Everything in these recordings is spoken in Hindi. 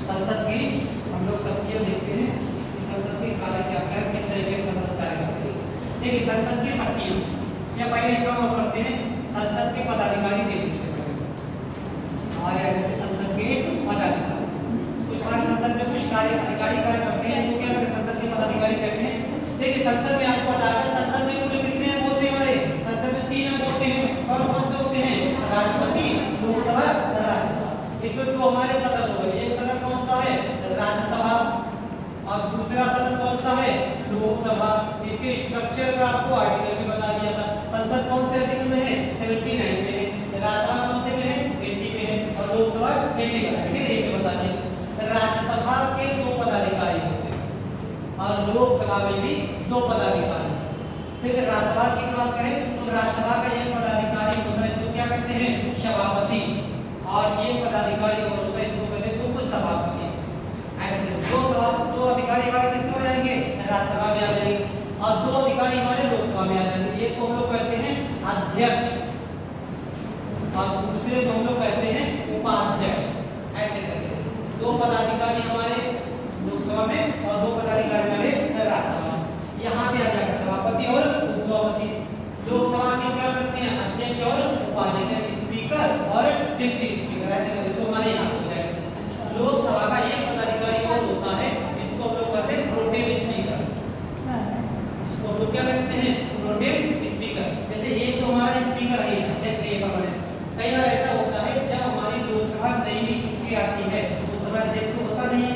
संसद की हम लोग शक्तियां देखते हैं कि संसद के कार्य क्या है, किस तरीके से संसद कार्य करती है। देखिए संसद की शक्तियां या पहले इनका हम करते हैं संसद के पदाधिकारी देखते हैं हमारे यहाँ संसद के पदाधिकारी। कुछ हमारे संसद में कुछ कार्य अधिकारी कार्य करते हैं, वो क्या करते हैं संसद के पदाधिकारी कहते हैं। देखिए संसद में आपको पता है संसद में कुल कितने अंग होते हैं, हमारे संसद में 3 अंग होते हैं और कौन से होते हैं, राष्ट्रपति, लोकसभा, राज्यसभा। इसमें तो हमारे सदन हो गए, एक सदन कौन सा है, राज्यसभा, और दूसरा सदन कौन सा है, लोकसभा। इसके स्ट्रक्चर का आपको आर्टिकल भी बता दिया था। संसद कौन से आर्टिकल में है, 79 में है, राज्यसभा कौन से में है, 80 में है, और लोकसभा 80 में है। ठीक है, ये बता दिया। राज्यसभा के 2 पदाधिकारी होते हैं और लोकसभा में भी 2 पदाधिकारी। ठीक है, राज्यसभा की बात करें तो राज्यसभा का एक पदाधिकारी होता है, इसको क्या कहते हैं, सभापति, और एक पदाधिकारी और होता है, इसको कहते हैं उपसभापति। ऐसे 2 अधिकारी हमारे किसमें हो जाएंगे, राज्यसभा में आ जाएंगे, और 2 अधिकारी हमारे लोकसभा में आ जाएंगे। एक को हम लोग कहते हैं अध्यक्ष और दूसरे को हम लोग कहते हैं उपाध्यक्ष। ऐसे करके 2 पदाधिकारी हमारे लोकसभा में और 2 पदाधिकारी हमारे राज्यसभा। यहाँ पे आ जाएगा सभापति और उपसभापति। लोकसभा के क्या करते हैं, अध्यक्ष और उपाध्यक्ष, स्पीकर और डिप्टी स्पीकर। ऐसे करके तो हमारे यहाँ हो जाएगा। लोकसभा का एक पदाधिकारी और होता है, इसको हम लोग कहते हैं प्रोटेम स्पीकर। इसको हम लोग क्या कहते हैं, प्रोटेम स्पीकर। जैसे एक तो हमारा स्पीकर है, अध्यक्ष है हमारे। कई बार ऐसा होता है जब हमारी लोकसभा नई चुनती आती है, उस समय अध्यक्ष तो होता नहीं,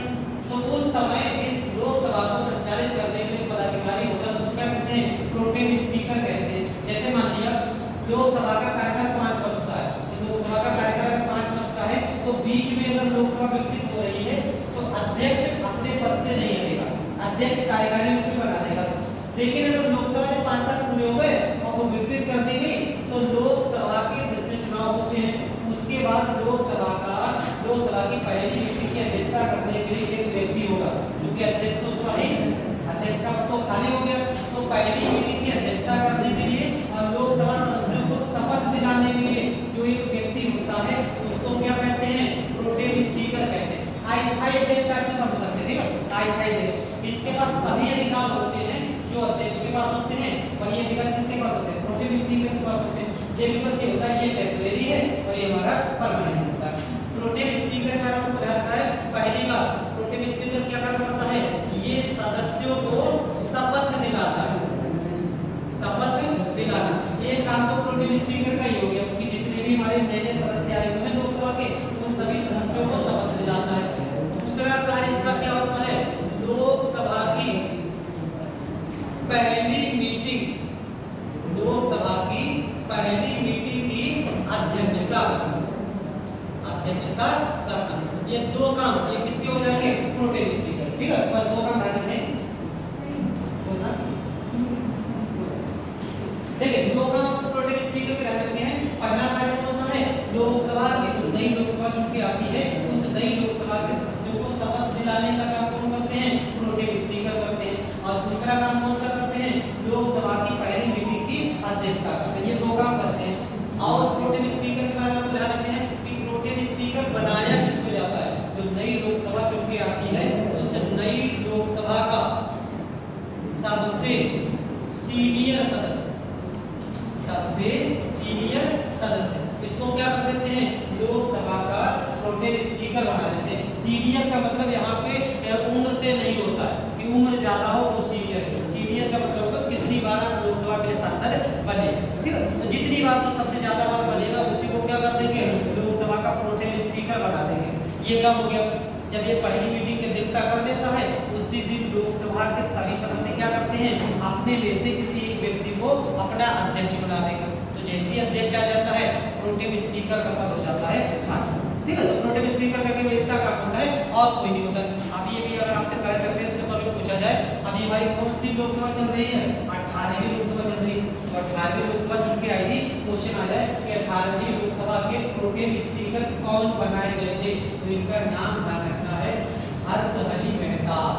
तो उस समय इस लोकसभा को संचालित करने के लिए पदाधिकारी होता है, उसको क्या कहते हैं, प्रोटेम स्पीकर कहते हैं। जैसे मान लिया लोकसभा का कार्यकाल 5 वर्ष का है, लोकसभा का कार्यकाल 5 वर्ष का है, तो बीच में अगर लोकसभा विघटित हो रही है तो अध्यक्ष अपने पद से नहीं हटेगा, अध्यक्ष कार्यकारी नीति बना देगा। लेकिन अगर लोकसभा के 5 साल पूरे हो गए और वो विघटित कर दी गई तो लोकसभा के जितने चुनाव होते हैं उसके बाद लोकसभा की पहली मीटिंग की अध्यक्षता करने के लिए एक व्यक्ति होगा, जो कि अध्यक्ष तो उसका नहीं, अध्यक्ष का तो खाली हो गया। तो पहली मीटिंग की अध्यक्षता करने के लिए और लोकसभा सदस्यों को शपथ दिलाने के लिए जो एक व्यक्ति होता है उसको क्या कहते हैं, प्रोटेम स्पीकर कहते हैं। अस्थायी अध्यक्ष का अर्थ समझ सकते हैं, ठीक है, अस्थायी अध्यक्ष। इसके पास सभी अधिकार होते हैं जो अध्यक्ष के पास होते हैं, और ये अधिकार किसके पास होते हैं, प्रोटेम स्पीकर के पास होते हैं। लेकिन बच्चे होता है ये टेम्परेरी है और ये हमारा परमानेंट होता है। प्रोटेम स्पीकर का आपको ध्यान रखना है। पहली बात, प्रोटेम स्पीकर क्या काम करता है, ये सदस्यों को शपथ दिलाता है, शपथ दिलाना। ये काम तो प्रोटेम स्पीकर का ही हो गया, क्योंकि जितने भी हमारे नए सदस्य आए हुए हैं लोकसभा के, उन सभी सदस्यों को शपथ दिलाता है। दूसरा कार्य इसका क्या होता है, लोकसभा की पहली मीटिंग, लोकसभा की पहली मीटिंग की अध्यक्षता करना। ये 2 काम ये किसके हो जाएंगे, प्रोटेम स्पीकर। ठीक है, बस 2 काम ध्यान रखने। देखिए 2 काम आपको प्रोटेम स्पीकर के ध्यान रखने हैं। पहला कार्य कौन सा है, लोकसभा की जो नई लोकसभा चुनती आती है उस नई लोकसभा के सदस्यों को शपथ दिलाने का काम कौन करते हैं, प्रोटेम स्पीकर करते हैं। और दूसरा काम कौन सा करते हैं, लोकसभा की पहली मीटिंग की अध्यक्षता करते हैं। ये 2 काम करते हैं। और प्रोटेम स्पीकर के बारे में ध्यान रखना है कि प्रोटेम स्पीकर बनाया किसको जाता है, जो नई लोकसभा चुनती आती है सीनियर का मतलब यहाँ पे उम्र से नहीं होता है कि उम्र ज्यादा हो वो सीनियर है। सीनियर का मतलब होगा कितनी बार आप लोकसभा के लिए सांसद बने, ठीक है। तो जितनी बार तो सबसे ज्यादा बार बनेगा उसी को क्या कर देंगे, लोकसभा का प्रोटेम स्पीकर बना देंगे। ये कब हो गया, जब ये पहली मीटिंग की अध्यक्षता कर देता है उसी दिन लोकसभा के सभी सदस्य क्या करते हैं, अपने में से किसी एक व्यक्ति को अपना अध्यक्ष बना देंगे। तो जैसे ही अध्यक्ष आ जाता है प्रोटेम स्पीकर का पद हो जाता है खाली, ठीक है। तो प्रोटेम स्पीकर का केवल इतना काम होता है और कोई नहीं होता। अब ये भी अगर आपसे करंट अफेयर्स के तौर पे पूछा जाए, अभी हमारी कौन सी लोकसभा चल रही है, 18वीं लोकसभा चल रही है। तो 18वीं लोकसभा चुन के आई थी, क्वेश्चन आ जाए कि 18वीं लोकसभा के प्रोटेम स्पीकर कौन बनाए गए थे, तो इनका नाम ध्यान रखना है भर्तृहरि मेहताब।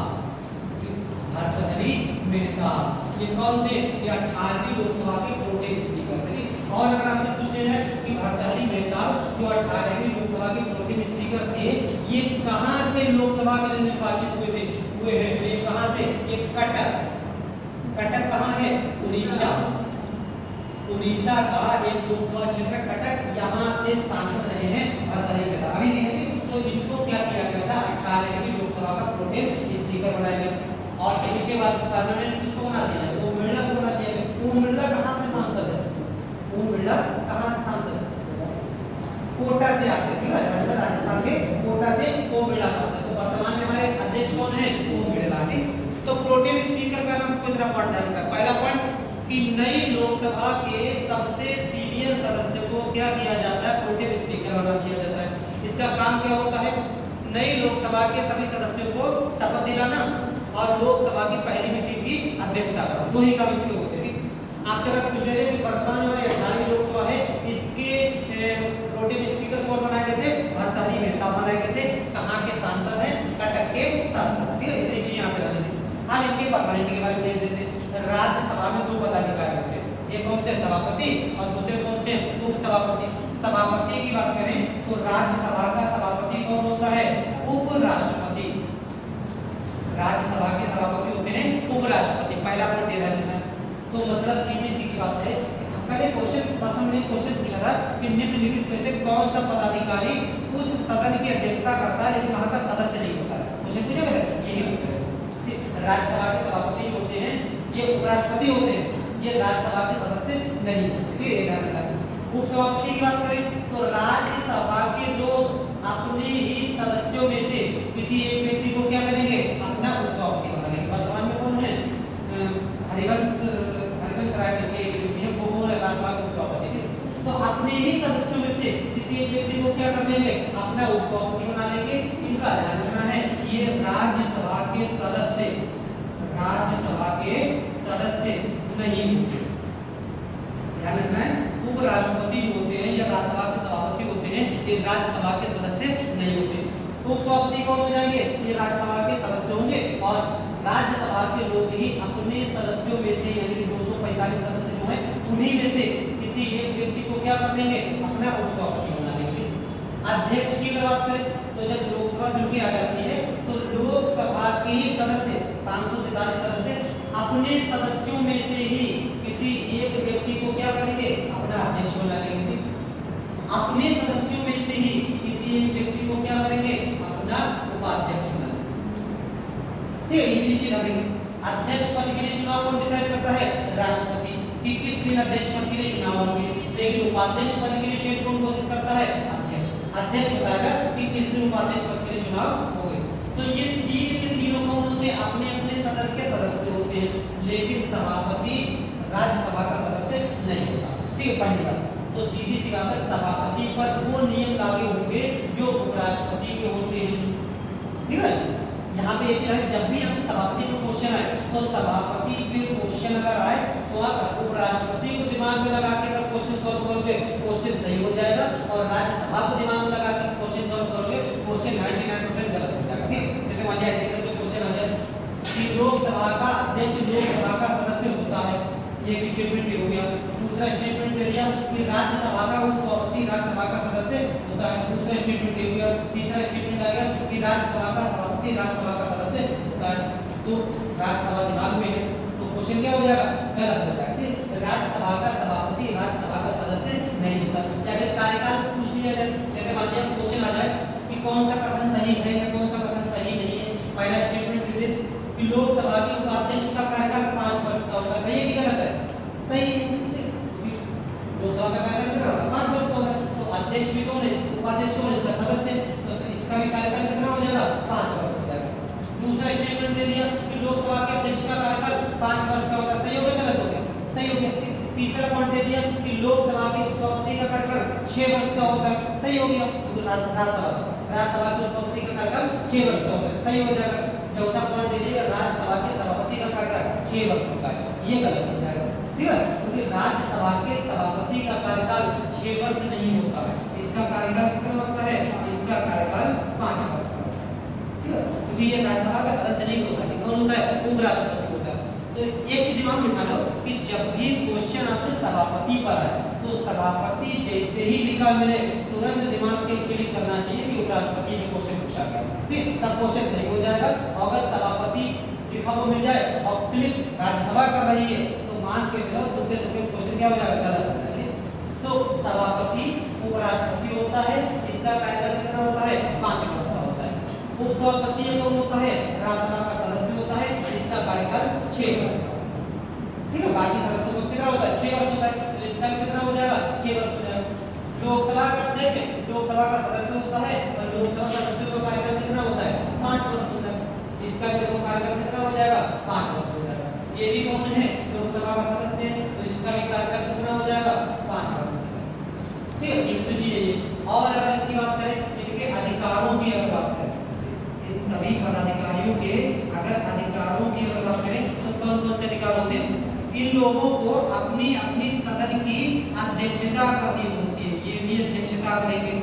भर्तृहरि मेहताब ये कौन थे, ये 18वीं लोकसभा के प्रोटेम स्पीकर थे। और अगर आपसे पूछे जाए कि भर्तृहरि मेहताब जो 18वीं लोकसभा के प्रोटेम स्पीकर थे, ये कहां से लोकसभा के लिए निर्वाचित हुए हैं, तो ये कहां से, ये कटक। कटक कहां है, उड़ीसा। उड़ीसा का एक लोकसभा क्षेत्र कटक, यहाँ से सांसद रहे हैं भर्तृहरि मेहताब। अभी भी है, तो इनको क्या किया गया था, 18वीं लोकसभा का प्रोटेम स्पीकर बनाया गया। और इसके बाद परमानेंट किसको बना दिया, ओम बिरला को बना दिया। ओम बिरला कहां से सांसद है, ओम बिरला कहां से सांसद है, कोटा से आते हैं, ठीक है। राजस्थान के कोटा से ओम बिरला सांसद। तो वर्तमान में हमारे अध्यक्ष कौन है, ओम बिरला। तो प्रोटेम स्पीकर का नाम को जरा पढ़ लेना। पहला पॉइंट कि नई लोकसभा के सबसे सीनियर सदस्य को क्या किया जाता है, प्रोटेम स्पीकर बना दिया जाता है। इसका काम क्या होता है, नई लोकसभा के सभी सदस्यों को शपथ दिलाना और लोकसभा की पहली मीटिंग की अध्यक्षता करना, दो ही काम इसके होते हैं, ठीक। आपसे अगर पूछ रहे थे कि वर्तमान में हमारी 18वीं लोकसभा है, इसके प्रोटेम स्पीकर कौन बनाए गए थे, भर्तृहरि मेहताब बनाए गए थे। कहाँ के सांसद हैं, कटक के सांसद, ठीक है। इतनी चीज यहाँ पे डाल देते। हम इनके परमानेंट के बारे में देख देते हैं। राज्यसभा में दो पदाधिकारी होते हैं, एक कौन से, सभापति, और दूसरे कौन से, उप सभापति। सभापति की बात करें तो राज्यसभा का सभापति कौन होता है, उपराष्ट्रपति। राज्यसभा के सभापति होते हैं उपराष्ट्रपति। पहला पॉइंट ये रहता है। तो मतलब सीधी सी की बात है, पहले क्वेश्चन प्रथम ने क्वेश्चन पूछा था कि निम्नलिखित में से कौन सा पदाधिकारी उस सदन की अध्यक्षता करता है लेकिन वहां का सदस्य नहीं होता है, क्वेश्चन पूछा गया यही होता है। राज्यसभा के सभापति होते हैं, ये उपराष्ट्रपति होते हैं, ये राज्यसभा के सदस्य नहीं होते, ठीक है। उपसभापति की बात करें तो राज्यसभा के लोग अपने ही सदस्यों में से किसी एक व्यक्ति को क्या करेंगे, अपना उपसभापति बनाएंगे। वर्तमान में कौन है, हरिवंश राय करके एक व्यक्ति है, वो कौन है, राज्यसभा के उपसभापति। तो अपने ही सदस्यों में से किसी एक व्यक्ति को क्या कर लेंगे, अपना उपसभापति बना लेंगे। इनका ध्यान रखना है, ये राज्यसभा के सदस्य, राज्यसभा के सदस्य नहीं होते, ध्यान रखना है। उपराष्ट्रपति होते हैं या राज्यसभा के सभापति होते हैं, ये राज्यसभा के सदस्य नहीं होते। उपसभापति कौन हो जाएंगे, ये राज्यसभा के सदस्य होंगे और राज्यसभा के लोग ही अपने सदस्यों में से यानी कि 245 सदस्य जो हैं उन्हीं में से किसी एक व्यक्ति को क्या कर देंगे, अपना उपसभापति बना लेंगे। अध्यक्ष की बात करें तो जब लोकसभा चुन के आ जाती है तो लोकसभा के ही सदस्य 543 सदस्य अपने सदस्यों में से ही किसी एक व्यक्ति को क्या करेंगे, अपना अध्यक्ष बना लेंगे। अपने सदस्यों में से ही किसी एक व्यक्ति को क्या करेंगे, अपना उपाध्यक्ष बना लेंगे। ये चीज हमें अध्यक्ष पद के लिए चुनाव कौन डिसाइड करता है, राष्ट्रपति, कि किस दिन अध्यक्ष पद के लिए चुनाव होंगे। लेकिन उपाध्यक्ष पद के लिए डेट कौन घोषित करता है, अध्यक्ष। अध्यक्ष बताएगा कि किस दिन उपाध्यक्ष पद के लिए चुनाव होंगे। तो ये तीन के तीनों कौन होते हैं, अपने अपने सदन के सदस्य होते हैं, लेकिन सभापति राज्यसभा का सदस्य नहीं होता, ठीक है। पहली बात तो सीधी सी बात है, सभापति पर वो नियम लागू होंगे जो उपराष्ट्रपति के होते हैं, ठीक है। यहाँ पे एक चीज है, जब भी आपसे सभापति का क्वेश्चन आए तो सभापति पे क्वेश्चन अगर आए तो आप उपराष्ट्रपति को दिमाग में लगा के अगर क्वेश्चन सॉल्व करोगे क्वेश्चन सही हो जाएगा, और राज्यसभा को दिमाग में लगा के क्वेश्चन सॉल्व करोगे क्वेश्चन 99% गलत हो जाएगा, ठीक। जैसे मान लिया ऐसे करके क्वेश्चन आ जाए कि लोकसभा का अध्यक्ष लोकसभा का सदस्य होता है, ये एक स्टेटमेंट हो गया। दूसरा स्टेटमेंट दे दिया कि राज्यसभा का उपसभापति राज्यसभा का सदस्य होता है, दूसरा स्टेटमेंट हो गया। तीसरा स्टेटमेंट आएगा कि राज्यसभा का सभापति राज्यसभा का सदस्य होता है, तो राज्यसभा दिमाग में है तो क्वेश्चन क्या हो जाएगा, गलत हो जाएगा। राज्यसभा का सभापति राज्यसभा का सदस्य नहीं होता। या फिर कार्यकाल पूछ लिया जाए, जैसे मान लिया क्वेश्चन आ जाए कि कौन सा कथन सही है या कौन सा दिया कि लोकसभा के उपसभापति का कार्यकाल 6 वर्ष का होता है, सही हो गया। तो राज्यसभा के उपसभापति का कार्यकाल 6 वर्ष का होता है, सही हो जाएगा। चौथा पॉइंट दे दिया राज्यसभा के सभापति का कार्यकाल 6 वर्ष होता है, ये गलत हो जाएगा, ठीक है। क्योंकि राज्यसभा के सभापति का कार्यकाल 6 वर्ष नहीं होता है, इसका कार्यकाल कितना होता है, इसका कार्यकाल 5 वर्ष का होता है, ठीक है। क्योंकि ये राज्यसभा का सदस्य नहीं होता है, कौन होता है, उपराष्ट्रपति होता है। तो एक चीज दिमाग में बिठा लो कि जब भी क्वेश्चन आपके सभापति पर है तो सभापति जैसे ही लिखा मिले तुरंत दिमाग के क्लिक करना चाहिए कि उपराष्ट्रपति ने क्वेश्चन पूछा गया, ठीक, तब क्वेश्चन सही हो जाएगा। अगर सभापति लिखा हुआ मिल जाए और क्लिक राज्यसभा कर रही है तो मान के चलो तुक्के क्वेश्चन क्या हो जाएगा, गलत हो जाएगा। तो सभापति उपराष्ट्रपति होता है, इसका कार्यकाल कितना होता है, 5 वर्ष का होता है। उपसभापति कौन होता है, राज्यसभा का सदस्य होता है, इसका कार्यकाल 6 वर्ष का, ठीक है। बाकी सदस्यों को कितना होता है, 6 वर्ष होता है, तो इसका कितना हो जाएगा, 6 वर्ष हो जाएगा। लोकसभा का अध्यक्ष लोकसभा का सदस्य होता है और लोकसभा सदस्य का कार्यकाल कितना होता है, 5 वर्ष होता है, इसका कार्यकाल कितना हो जाएगा, 5 वर्ष हो जाएगा। ये भी कौन है, लोकसभा का सदस्य, तो इसका भी कार्यकाल कितना हो जाएगा, 5 वर्ष, ठीक है। एक तो चीज है। और अगर इनकी बात करें, इनके अधिकारों की अगर बात करें, इन सभी पदाधिकारियों के अगर अधिकारों की अगर बात करें तो कौन कौन से अधिकार होते हैं, इन लोगों को अपनी अपनी सदन की अध्यक्षता करनी होती है, ये भी अध्यक्षता करेंगे,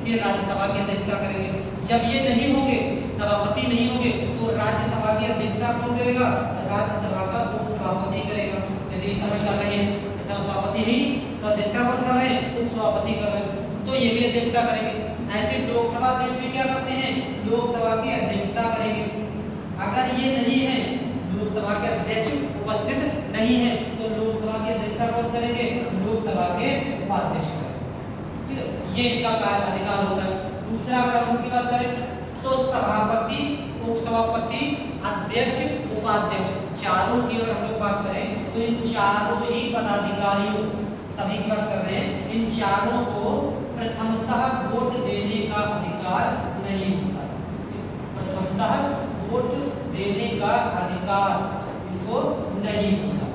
ये राज्यसभा की अध्यक्षता करेंगे। जब ये नहीं होंगे, सभापति नहीं होंगे, तो राज्यसभा की अध्यक्षता कौन करेगा, राज्यसभा का उपसभापति करेगा। जैसे इस समय कर रहे हैं, सभापति नहीं तो अध्यक्षता कौन कर रहे हैं, उपसभापति कर रहे हैं, तो ये भी अध्यक्षता करेंगे। ऐसे लोकसभा अध्यक्ष भी क्या करते हैं, लोकसभा की अध्यक्षता करेंगे। अगर ये नहीं है, लोकसभा के अध्यक्ष उपस्थित नहीं है, तो लोकसभा की अध्यक्षता कौन करेंगे, लोकसभा के उपाध्यक्ष करेंगे, ठीक है। ये इनका अधिकार होता है। दूसरा अगर हम उनकी बात करें तो सभापति, उपसभापति, अध्यक्ष, उपाध्यक्ष, चारों की अगर हम लोग बात करें तो इन चारों ही पदाधिकारियों, सभी की बात कर रहे हैं, इन चारों को प्रथमतः वोट देने का अधिकार नहीं होता। प्रथमतः वोट देने का अधिकार इनको नहीं होता।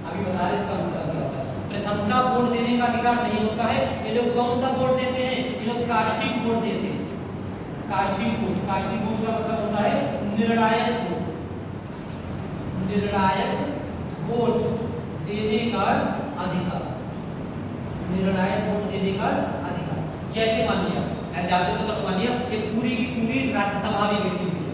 अभी बता रहे इसका मतलब क्या होता है, प्रथमतः वोट देने का अधिकार नहीं होता है। ये लोग कौन सा वोट देते हैं, ये लोग कास्टिंग वोट देते हैं। कास्टिंग वोट का मतलब होता है निर्णायक वोट, निर्णायक वोट देने का अधिकार, निर्णायक वोट देने का अधिकार। जैसे मान लिया एग्जाम्पल के तौर पर मान लिया कि पूरी की पूरी राज्यसभा में बैठी हुई है,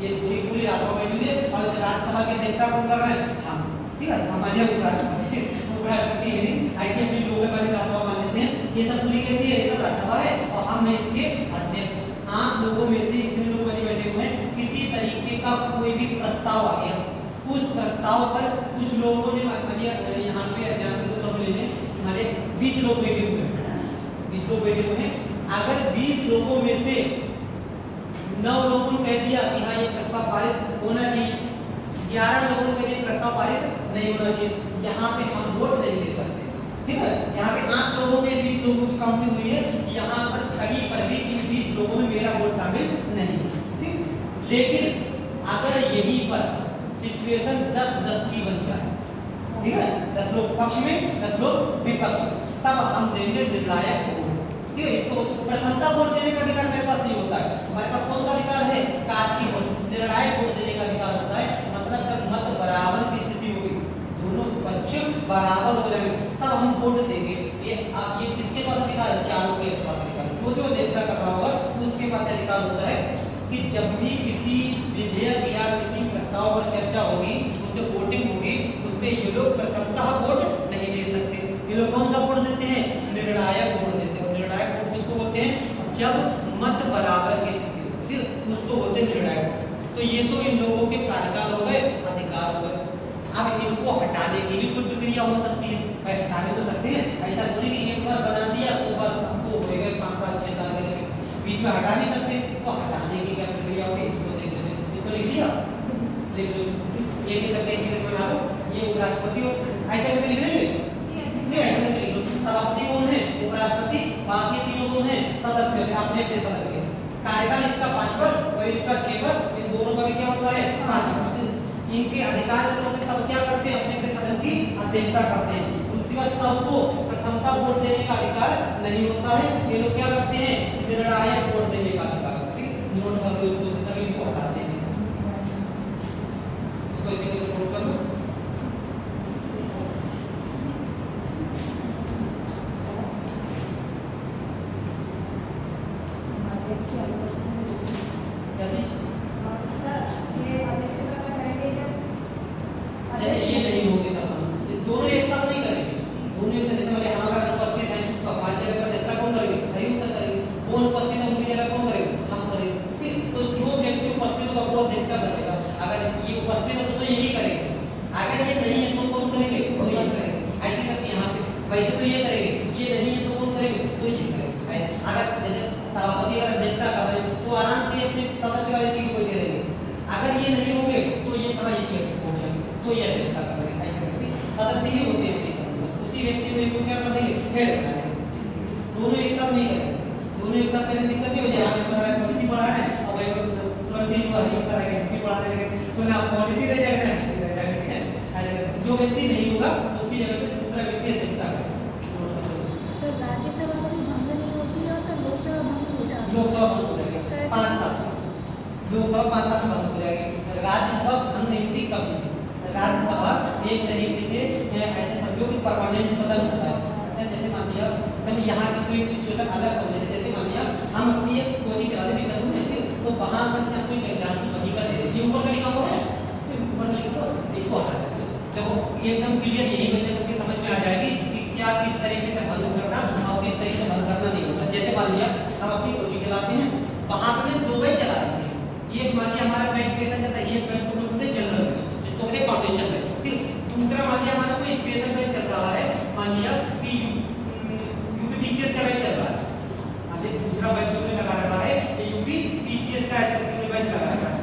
ये पूरी पूरी राज्यसभा बैठी हुई है और इस राज्यसभा की अध्यक्षता कौन कर रहे हैं, हम, ठीक है। हमारे उपराष्ट्रपति है, ऐसे अपने लोग वाली राज्यसभा मान लेते हैं। ये सब पूरी कैसी है, ये सब राज्यसभा है और हम हैं इसके अध्यक्ष। आप लोगों में से इतने लोग वाले बैठे हुए हैं, किसी तरीके का कोई भी प्रस्ताव आ गया, उस प्रस्ताव पर कुछ लोगों ने यहाँ पे एग्जाम्पल के तौर पर ले लें, हमारे 20 लोग बैठे हुए हैं, 20 लोग बैठे हुए हैं। अगर 20 लोगों में से 9 लोगों ने कह दिया कि हाँ ये प्रस्ताव पारित होना चाहिए, 11 लोगों ने कह दिया प्रस्ताव पारित नहीं होना चाहिए, यहाँ पे हम वोट नहीं दे सकते, ठीक है। यहाँ पे 8 लोगों में 20 लोगों की काउंटिंग हुई है, यहाँ पर खड़ी पर भी इन 20 लोगों में मेरा वोट शामिल नहीं, ठीक। लेकिन अगर यहीं पर सिचुएशन 10-10 की बन जाए, ठीक है, 10 लोग पक्ष में 10 लोग विपक्ष में, तब हम देंगे निर्णायक वोट, ठीक है। इसको प्रथमता वोट देने का अधिकार मेरे पास नहीं होता है। हमारे पास कौन सा अधिकार है, कास्टिंग वोट, निर्णायक वोट देने का अधिकार होता है। मतलब जब मत बराबर की स्थिति होगी, दोनों पक्ष बराबर हो जाएंगे, तब हम वोट देंगे। ये किसके पास अधिकार है, चारों के पास अधिकार। जो अध्यक्षता कर रहा होगा उसके पास अधिकार होता है कि जब भी किसी विधेयक या किसी प्रस्ताव पर चर्चा होगी, उस पर वोटिंग होगी, उस पर ये लोग प्रथमतः वोट नहीं दे सकते। ये लोग कौन सा वोट देते हैं, निर्णायक वोट देते हैं। निर्णायक वोट किसको बोलते हैं, जब मत बराबर की स्थिति होती है उसको बोलते हैं निर्णायक वोट। तो ये तो इन लोगों के कार्यकाल हो गए, अधिकार हो गए। अब इनको हटाने की भी कुछ प्रक्रिया हो सकती है, भाई हटाने तो सकते हैं, ऐसा थोड़ी कि एक बार बना दिया तो बस हमको हो गए 5 साल 6 साल के बीच में हटा नहीं सकते। तो हटाने की क्या प्रक्रिया होगी, इसको देख लेते हैं। इसको लिख लिया, लिख लो, एक एक करके इसी करके बना लो। ये उपराष्ट्रपति हो, ऐसे करके लिख लेंगे, नहीं ऐसे करके लिख लो। सभापति कौन है, उपराष्ट्रपति, बाकी तीनों कौन है, सदस्य अपने अपने सदस्य के। कार्यकाल इसका 5 वर्ष और इनका 6 वर्ष, इन दोनों का भी क्या होता है 5 वर्ष। इनके अधिकार के तौर पे सब क्या करते हैं, अपने अपने सदन की अध्यक्षता करते हैं। दूसरी उसके बाद सबको प्रथमता वोट देने का अधिकार नहीं होता है। ये लोग क्या करते हैं, निर्णायक वोट देने का अधिकार, ठीक, नोट कर लो इसको, तभी इनको हटाते हैं। इसको इसी को नोट कर लो। क्या चीज? जैसे ये नहीं होगी तब हम दोनों एक साथ नहीं करेंगे, दोनों एक साथ, जैसे मान हम अगर उपस्थित हैं तो हमारी जगह पर निष्ठा कौन करेंगे, नहीं उत्तर करेंगे, वो उपस्थित है उनकी जगह कौन करेंगे, हम करेंगे, ठीक। तो जो व्यक्ति उपस्थित होगा वो निष्ठा करेगा, अगर ये उपस्थित है तो यही करेंगे, अगर ये नहीं है तो कौन करेंगे, तो ये करेंगे, ऐसे करके यहाँ पे वैसे तो ये करेंगे, ये नहीं है तो कौन करेंगे, तो ये करेंगे। अगर जैसे सभापति अगर निष्ठा कर रहे हैं तो आराम से अपने सदस्य वाली सीट पर बैठे रहेंगे, अगर ये नहीं होंगे तो ये थोड़ा ये चेक तो ये निष्ठा कर रहे हैं, ऐसे करके सदस्य ही होते हैं उसी व्यक्ति में को क्या कर देंगे, हेड बना देंगे। दोनों एक साथ नहीं करेंगे, दोनों एक साथ करने दिक्कत नहीं हो जाए। हमें पता है क्वालिटी पढ़ा है और भाई तुरंत ही वो हरिओम सर आएगा हिस्ट्री पढ़ाने लगे तो ना क्वालिटी रह जाएगा ना हिस्ट्री रह जाएगा, ठीक है। ऐसे जो व्यक्ति नहीं होगा उसकी जगह पे दूसरा व्यक्ति निष्ठा करेगा। सर राज्यसभा में भंग नहीं होती है और सर लोकसभा भंग हो जाती है। लोकसभा भंग हो जाएगी 5-7, लोकसभा 5-7 भंग हो जाएगी, राज्यसभा भंग नहीं होती, कब नहीं। राज्यसभा एक तरीके से ऐसे समझो कि परमानेंट सदन होता है। अच्छा जैसे मान लिया हम यहाँ की कोई सिचुएशन अलग समझ लेते, जैसे मान लिया हम अपनी एक कोचिंग चलाते भी समूह में तो वहाँ पर से हम कोई एग्जाम वही कर देते, ये ऊपर का लिखा हुआ है, ऊपर का लिखा हुआ इसको हटा देते। देखो एकदम क्लियर यही वजह करके समझ में आ जाएगी कि क्या किस तरीके से बंद करना और किस तरीके से बंद करना नहीं होता। जैसे मान लिया हम अपनी कोचिंग चलाते हैं, वहाँ पर 2 बैच चला रहे हैं, ये मान लिया हमारा बैच कैसा चलता है, ये बैच को बोलते हैं जनरल बैच, जिसको कहते हैं फाउंडेशन बैच, ठीक। दूसरा मान लिया हमारा कोई स्पेशल बैच चल रहा है, मान लिया कि यूपीपीसीएस का बैच चल रहा है, मान लिया दूसरा बैच जो हमने लगा रखा है ये यूपीपीसीएस का ऐसा बैच लगा रखा है।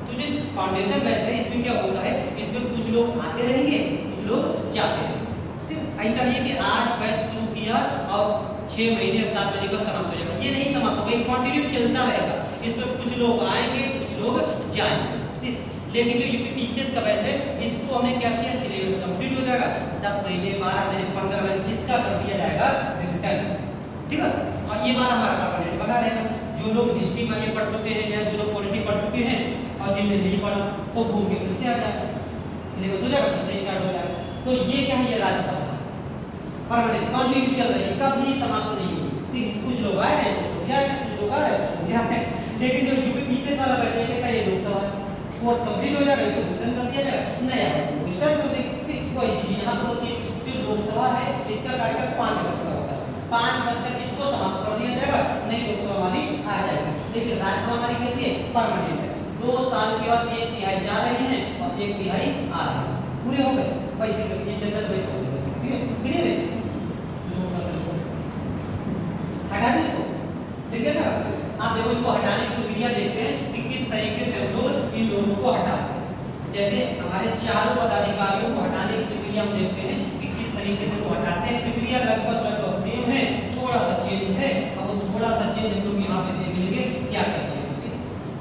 तो जो फाउंडेशन बैच है इसमें क्या होता है, इसमें कुछ लोग आते रहेंगे कुछ लोग जाते रहेंगे, ठीक। ऐसा नहीं है कि आज बैच शुरू किया और 6 महीने 7 महीने बाद समाप्त हो जाएगा, ये नहीं समाप्त होगा, कंटिन्यू चलता रहेगा। इसमें कुछ लोग आएंगे कुछ लोग जाएंगे, ठीक। लेकिन जो यूपीपीसीएस का बैच है इसको हमने क्या किया, सिलेबस कंप्लीट हो जाएगा 10 महीने 12 महीने 15 महीने इसका कर दिया जाएगा रिटर्न, ठीक है। और ये बार हमारा परमानेंट बना रहेगा। जो लोग हिस्ट्री में ये पढ़ चुके हैं या जो लोग पॉलिटी पढ़ चुके हैं और जिनने नहीं पढ़ा तो भूल के फिर से आ जाएगा, सिलेबस हो जाएगा फिर से स्टार्ट हो जाएगा। तो ये क्या है, ये राज्यसभा परमानेंट कंटिन्यू चल रही है, कभी समाप्त नहीं होगी, ठीक। कुछ लोग आए हैं कुछ लोग जाए, कुछ लोग आ रहे हैं कुछ लोग जाए, लेकिन जो यूपीपीसीएस वाला बैच है कैसा, ये लोकसभा कोर्स कंप्लीट हो जाएगा, इसको रिटर्न कर दिया जाएगा, नया बैच स्टार्ट कर देंगे। कोई चीज यहाँ पर होती है, जो लोकसभा है इसका कार्यकाल 5 वर्ष का होता है, 5 वर्ष तक इसको समाप्त कर दिया जाएगा, नई लोकसभा वाली आ जाएगी। लेकिन राज्यसभा हमारी कैसी है, परमानेंट है, 2 साल के बाद 1/3 जा रहे हैं और 1/3 आ रहे हैं, पूरे हो गए, वैसे करके जनरल वैसे हो गए, ठीक है, क्लियर है। हटा दो इसको, देखिए ना आप देखो इनको हटाने की प्रक्रिया देखते हैं कि किस तरीके से हम लोग इन लोगों को हटाते हैं। जैसे हमारे चारों पदाधिकारियों को हटाने की प्रक्रिया हम देखते हैं कि किस तरीके से वो हटाते हैं। प्रक्रिया लगभग सेम है, थोड़ा सा चेंज है, और वो थोड़ा सा चेंज हम लोग यहाँ पे देख लेंगे क्या क्या चेंज है।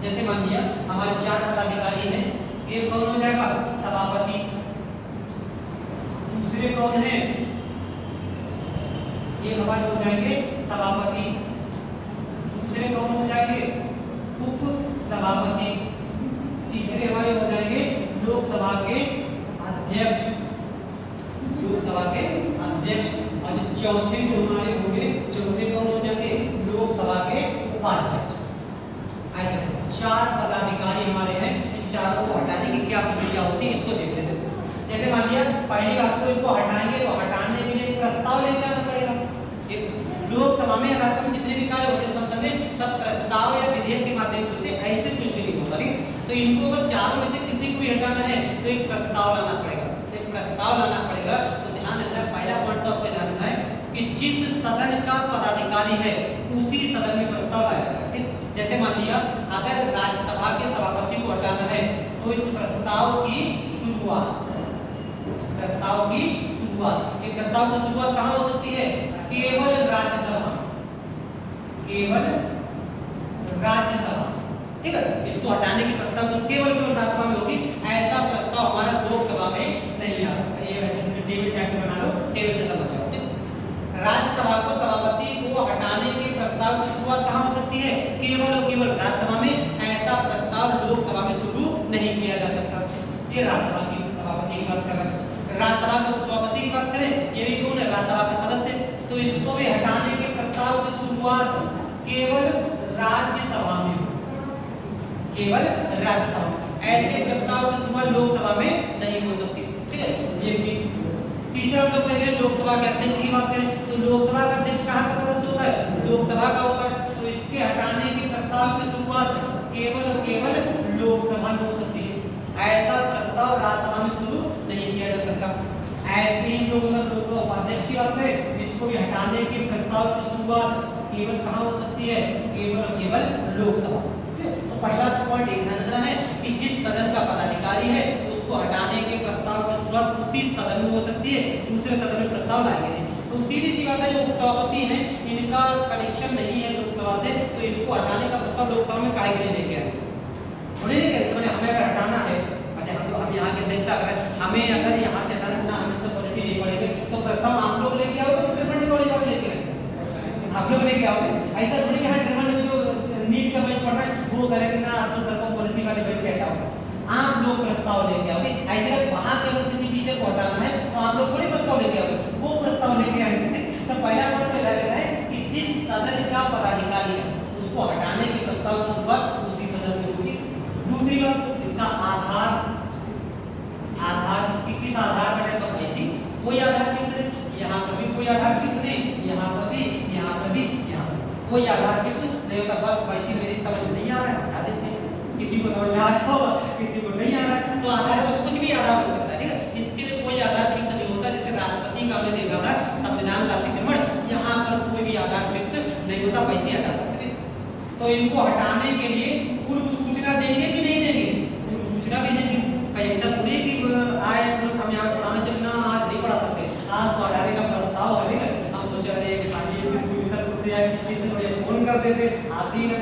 जैसे मान लिया हमारे 4 पदाधिकारी हैं, एक कौन हो जाएगा, सभापति, दूसरे कौन है, ये हमारे हो जाएंगे सभापति, दूसरे कौन हो जाएंगे, उप सभापति, तीसरे हमारे हो जाएंगे लोकसभा के अध्यक्ष, लोकसभा के अध्यक्ष, और चौथे जो हमारे होंगे, चौथे कौन हो जाएंगे, लोकसभा के उपाध्यक्ष। ऐसे 4 पदाधिकारी हमारे हैं, इन चारों को हटाने की क्या प्रक्रिया होती है इसको देख लेते हैं। जैसे मान लिया पहली बात तो इनको हटाएंगे तो हटाने के लिए प्रस्ताव लेकर आना पड़ेगा। लोकसभा में राज्य में जितने भी कार्य होते हैं संसद में सब प्रस्ताव या विधेयक के माध्यम से होते हैं, ऐसे कुछ नहीं होता, ठीक। तो इनको अगर चारों में से किसी को भी हटाना है तो एक प्रस्ताव लाना पड़ेगा, एक प्रस्ताव लाना पड़ेगा। तो ध्यान रखना, पहला पॉइंट तो आपको ध्यान रखना है कि जिस सदन का पदाधिकारी है उसी सदन में प्रस्ताव लाया जाएगा, ठीक। जैसे मान लिया अगर राज्यसभा के सभापति को हटाना है तो इस प्रस्ताव की शुरुआत, प्रस्ताव की शुरुआत, एक प्रस्ताव की शुरुआत कहाँ हो सकती है, केवल राज्यसभा, केवल राज्यसभा, ठीक है। इसको हटाने की प्रस्ताव तो केवल राज्यसभा में होगी, ऐसा प्रस्ताव हमारा लोकसभा में नहीं आ सकता। ये वैसे टेबल टैग बना लो, टेबल से समझ राज्यसभा को सभापति को हटाने के प्रस्ताव की शुरुआत कहाँ हो सकती है? केवल और केवल राज्यसभा में। ऐसा प्रस्ताव लोकसभा में शुरू नहीं किया जा सकता। ये राज्यसभा की सभापति की बात कर रहे हैं। राज्यसभा के सभापति की बात करें, ये भी कौन है? राज्यसभा के सदस्य। तो इसको भी हटाने के प्रस्ताव की शुरुआत केवल राज्यसभा में, केवल राज्यसभा में। ऐसे प्रस्ताव की शुरुआत लोकसभा में नहीं हो सकती। ठीक है, ये चीज। तीसरा हम लोग देख रहे हैं लोकसभा के अध्यक्ष की बात करें तो लोकसभा का अध्यक्ष कहाँ का सदस्य होता है? लोकसभा का होता है। तो इसके हटाने के प्रस्ताव की शुरुआत केवल और केवल लोकसभा में हो सकती है। ऐसा प्रस्ताव राज्यसभा में शुरू नहीं किया जा सकता। ऐसे ही लोग अगर लोकसभा उपाध्यक्ष की बात करें, इसको भी हटाने के प्रस्ताव की शुरुआत केवल कहाँ हो सकती है? केवल और केवल लोकसभा। तो पहला पॉइंट एक ध्यान रखना है कि जिस सदन का पदाधिकारी है उसको हटाने के प्रस्ताव की शुरुआत उसी सदन में हो सकती है, दूसरे सदन में प्रस्ताव लाएंगे नहीं। तो सीधी सी बात है, जो उपसभापति हैं इनका कनेक्शन नहीं है लोकसभा से, तो इनको हटाने का प्रस्ताव लोकसभा में काहे के लिए लेके आए? उन्हें नहीं कहते मैंने हमें अगर हटाना है, हम यहाँ के देश का हमें अगर यहाँ से हटाना, हमें सब पॉलिटी नहीं पड़ेगी तो प्रस्ताव आप लोग लेके आओ, ट्रिब्यूनल कॉलेज वाले लेके आए, आप लोग लेके आओगे। ऐसा थोड़ी यहाँ ट्रिब्यूनल में जो नीट का बैच पढ़ रहा है वो करेंगे ना, आप सर को पॉलिटी वाले बैच से हटाओ, आप लोग प्रस्ताव लेके आओगे। ऐसे अगर वहाँ पे अगर किसी टीचर को हटाना है तो आप लोग थोड़ी प्रस्ताव लेके आओगे, वो प्रस्ताव लेके आएंगे। तो पहला पॉइंट तो लग रहा है कि जिस सदन का पदाधिकारी है उसको हटाने के प्रस्ताव की शुरुआत उसी सदन में होगी। दूसरी बात, इसका आधार किस आधार पर है? बस ऐसी कोई आधार फिक्स नहीं, यहाँ पर भी कोई आधार फिक्स नहीं, यहाँ पर भी, यहाँ पर भी, यहाँ पर कोई आधार फिक्स नहीं होता। बस वैसी मेरी समझ नहीं आ रहा है, किसी को समझ में आ रहा होगा, किसी को नहीं आ रहा है, तो आधार पर कुछ भी आधार हो सकता है। ठीक है, इसके लिए कोई आधार फिक्स नहीं होता। जैसे राष्ट्रपति का हमने देखा था संविधान का अतिक्रमण, यहाँ पर कोई भी आधार फिक्स नहीं होता, वैसे हटा सकते। तो इनको हटाने के लिए पूर्व सूचना देंगे कि नहीं देंगे? पूर्व सूचना भी देंगे। कहीं ऐसा थोड़ी कि आए हम यहाँ पढ़ाना चलना, आज नहीं पढ़ा सकते, आज तो हटाने का प्रस्ताव है, हम सोच रहे हैं से आए, इससे बड़े फोन कर देते आती है।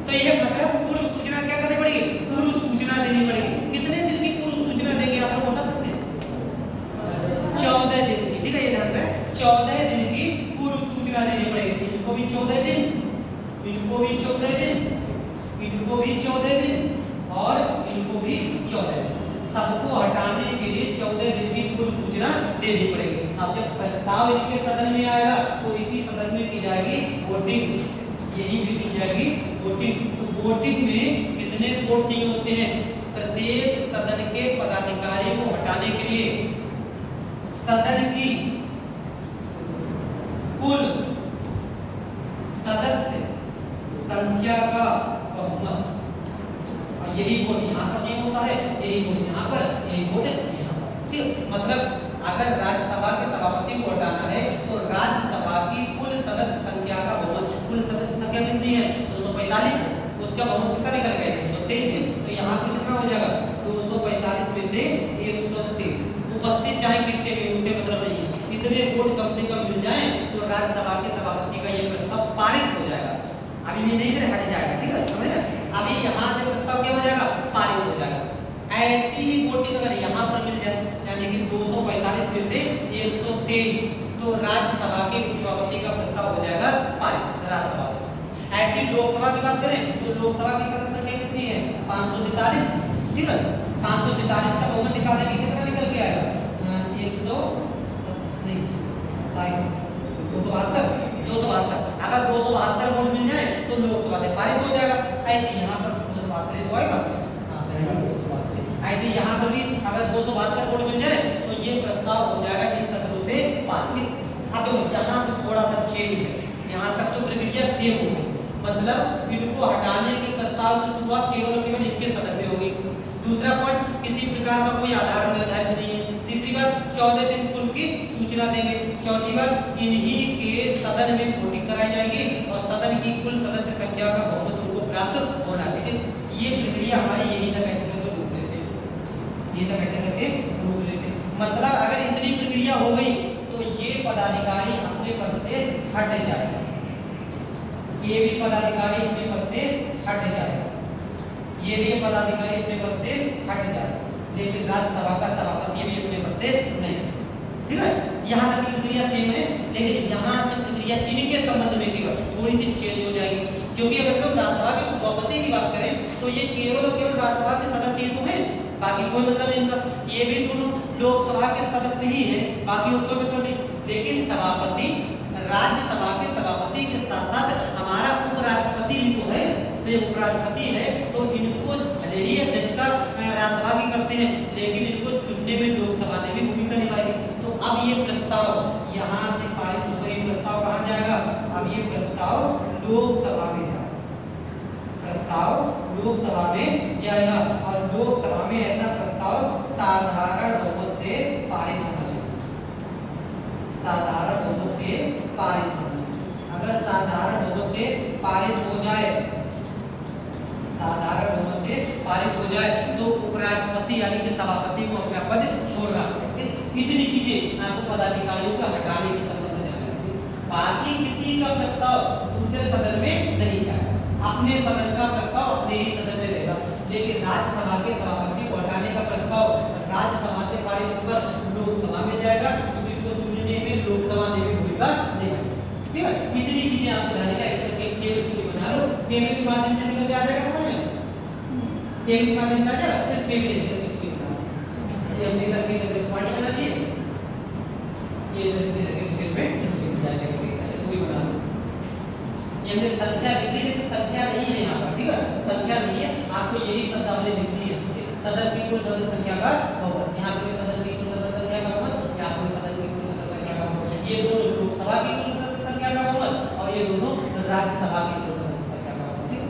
तो यह मतलब पूर्व सूचना क्या करनी पड़ेगी? पूर्व सूचना देनी पड़ेगी। कितने दिन की पूर्व सूचना देंगे आप लोग बता सकते हैं? 14 दिन की। ठीक है, ये ध्यान रखें, 14 दिन की पूर्व सूचना देनी पड़ेगी। इनको भी 14 दिन, इनको भी 14 दिन, इनको भी 14 दिन और इनको भी 14 दिन। सबको हटाने के लिए 14 दिन की पूर्व सूचना देनी पड़ेगी। अब जब प्रस्ताव इनके सदन में आएगा तो इसी सदन में की जाएगी वोटिंग, यही भी की जाएगी वोटिंग। तो वोटिंग में कितने वोट चाहिए होते हैं? प्रत्येक सदन के पदाधिकारी को हटाने के लिए सदन की कुल सदस्य संख्या का बहुमत, और यही वोट यहाँ पर चाहिए होता है, यही वोट यहाँ पर, यही वोट यहाँ पर। ठीक, मतलब अगर राज्यसभा के सभापति को हटाना है तो राज्यसभा की कुल सदस्य संख्या का बहुमत, कुल सदस्य संख्या कितनी है? 245, उसका बहुमत कितना निकल गया? 123। तो यहाँ पर कितना हो जाएगा? 245 में से 123। उपस्थित चाहे कितने भी, उससे मतलब नहीं है, इतने वोट कम से कम मिल जाए तो राज्यसभा के सभापति का ये प्रस्ताव पारित हो जाएगा। अभी ये नहीं हट जाएगा। ठीक है, समझ रहे? अभी यहाँ से प्रस्ताव क्या हो जाएगा? पारित हो जाएगा। ऐसी ही वोटिंग अगर यहाँ पर मिल जाए, यानी कि 245 में से 123, तो राज्यसभा के सभापति का प्रस्ताव हो जाएगा पारित राज्यसभा से। ऐसी लोकसभा की बात करें तो लोकसभा की सदस्य संख्या कितनी है? 543। ठीक है, 543 का बहुमत निकालेंगे, कितना निकल के आएगा? 272। अगर 272 वोट मिल जाए तो लोकसभा से पारित हो जाएगा। ऐसे यहाँ पर 272 तो आएगा, हाँ सही बात है, 272। ऐसे यहाँ पर भी अगर 272 वोट मिल जाए तो ये प्रस्ताव हो जाएगा इन सदनों से पारित। अब तो यहाँ पर थोड़ा सा चेंज है, यहाँ तक तो प्रक्रिया सेम होगी, मतलब इनको हटाने के प्रस्ताव की शुरुआत केवल और केवल इनके सदन में होगी। दूसरा पॉइंट, किसी प्रकार का कोई आधार निर्धारित नहीं है। तीसरी बात, 14 दिन पूर्व की सूचना देंगे। चौथी बात, इन्हीं के सदन में वोटिंग कराई जाएगी और सदन की कुल सदस्य संख्या का बहुमत उनको प्राप्त होना चाहिए। ये प्रक्रिया हमारी यही तक ऐसे करके रोक लेते हैं, ये तक ऐसे करके रोक लेते हैं। मतलब अगर इतनी प्रक्रिया हो गई तो ये पदाधिकारी अपने पद से हट जाएगा, ये भी पदाधिकारी अपने पद से हट जाएगा, ये भी पदाधिकारी अपने पद से हट जाएगा, लेकिन राज्यसभा का सभापति भी अपने पद से नहीं। ठीक है, यहाँ तक प्रक्रिया सेम है, लेकिन यहाँ से या इनके संबंध में केवल थोड़ी सी चेंज हो जाएगी, क्योंकि अगर लोग राज्यसभा के सभापति की बात करें तो ये केवल और केवल राज्यसभा के सदस्य ही तो हैं, बाकी कोई मतलब नहीं इनका। ये भी दोनों लोकसभा के सदस्य ही हैं, बाकी कोई मतलब नहीं। लेकिन सभापति राज्यसभा के सभापति के साथ साथ हमारा उपराष्ट्रपति भी तो है, तो ये उपराष्ट्रपति है तो इनको भले ही अध्यक्षता राज्यसभा की करते हैं, लेकिन इनको चुनने में लोकसभा ने भी भूमिका निभाई। तो अब ये प्रस्ताव यहाँ से पारित होकर ये प्रस्ताव कहाँ जाएगा? अब ये प्रस्ताव लोकसभा में जाएगा, प्रस्ताव लोकसभा में जाएगा और लोकसभा में ऐसा प्रस्ताव साधारण बहुमत से पारित होना चाहिए, साधारण बहुमत से पारित होना चाहिए। अगर साधारण बहुमत से पारित हो जाए, साधारण बहुमत से पारित हो जाए तो उपराष्ट्रपति यानी कि सभापति को अपना पद छोड़ना है। इतनी चीजें आपको पदाधिकारियों का हटाने के संबंध में जाना है। बाकी किसी का प्रस्ताव दूसरे सदन में नहीं जाएगा, अपने सदन का प्रस्ताव अपने ही सदन में रहेगा। लेकिन राज्यसभा के सभापति को हटाने का प्रस्ताव राज्यसभा से पारित होकर लोकसभा में जाएगा, क्योंकि इसको चुनने में लोकसभा ने भी भूमिका निभाई। ठीक है, इतनी चीजें आपको ध्यान रखना। एक्सेल के टेबल से बना लो, टेबल के माध्यम से निकल आ जाएगा समझ में, टेबल के माध्यम से आ जाएगा, फिर टेबल से ये हमने करके से पॉइंट करना चाहिए, ये जैसे डिटेल में जा सकते हैं, ऐसे कोई बना लो। ये हमने संख्या लिखी है, तो संख्या नहीं है यहाँ पर, ठीक है, संख्या नहीं है, आपको यही शब्द हमने लिख दी है। सदन की कुल सदस्य संख्या का बहुमत, यहाँ पे सदन की कुल सदस्य संख्या का बहुमत, यहाँ पे सदन की कुल सदस्य संख्या का बहुमत, ये दोनों लोकसभा की कुल सदस्य संख्या का बहुमत और ये दोनों राज्यसभा की कुल सदस्य संख्या का बहुमत। ठीक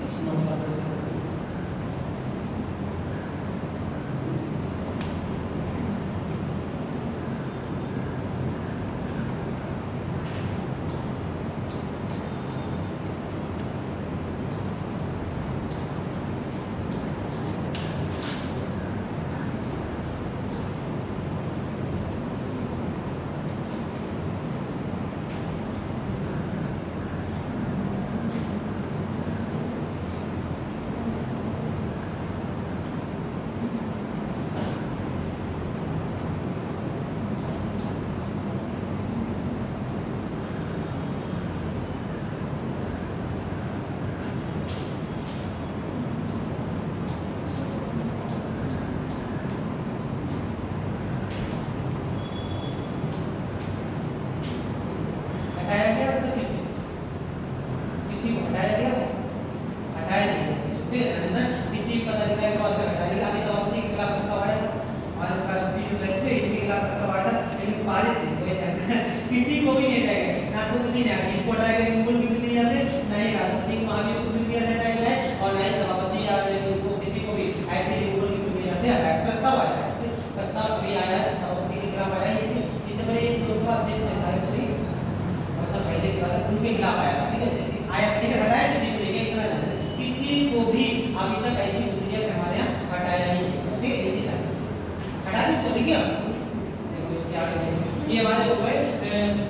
है, किसी को भी नहीं हटाएगा, ना तो किसी ने इसको हटाएगा मूल की प्रक्रिया से, ना ही राष्ट्रपति को महावीर की प्रक्रिया से हटाएगा है, और ना ही सभापति या को किसी को भी ऐसे ही मूल की प्रक्रिया से हटाएगा। प्रस्ताव आया है, प्रस्ताव भी आया है, सभापति के खिलाफ आया है, इससे पहले एक लोकसभा अध्यक्ष ने सारे कोई और सब पहले के बाद उनके खिलाफ आया, ठीक है, जैसे आया ठीक है, हटाया किसी को लेके इतना किसी को भी अभी तक ऐसी प्रक्रिया से हमारे यहाँ हटाया नहीं, ठीक है, ये चीज हटा इसको, ठीक है। देखो इसके आगे ये हमारे हो गए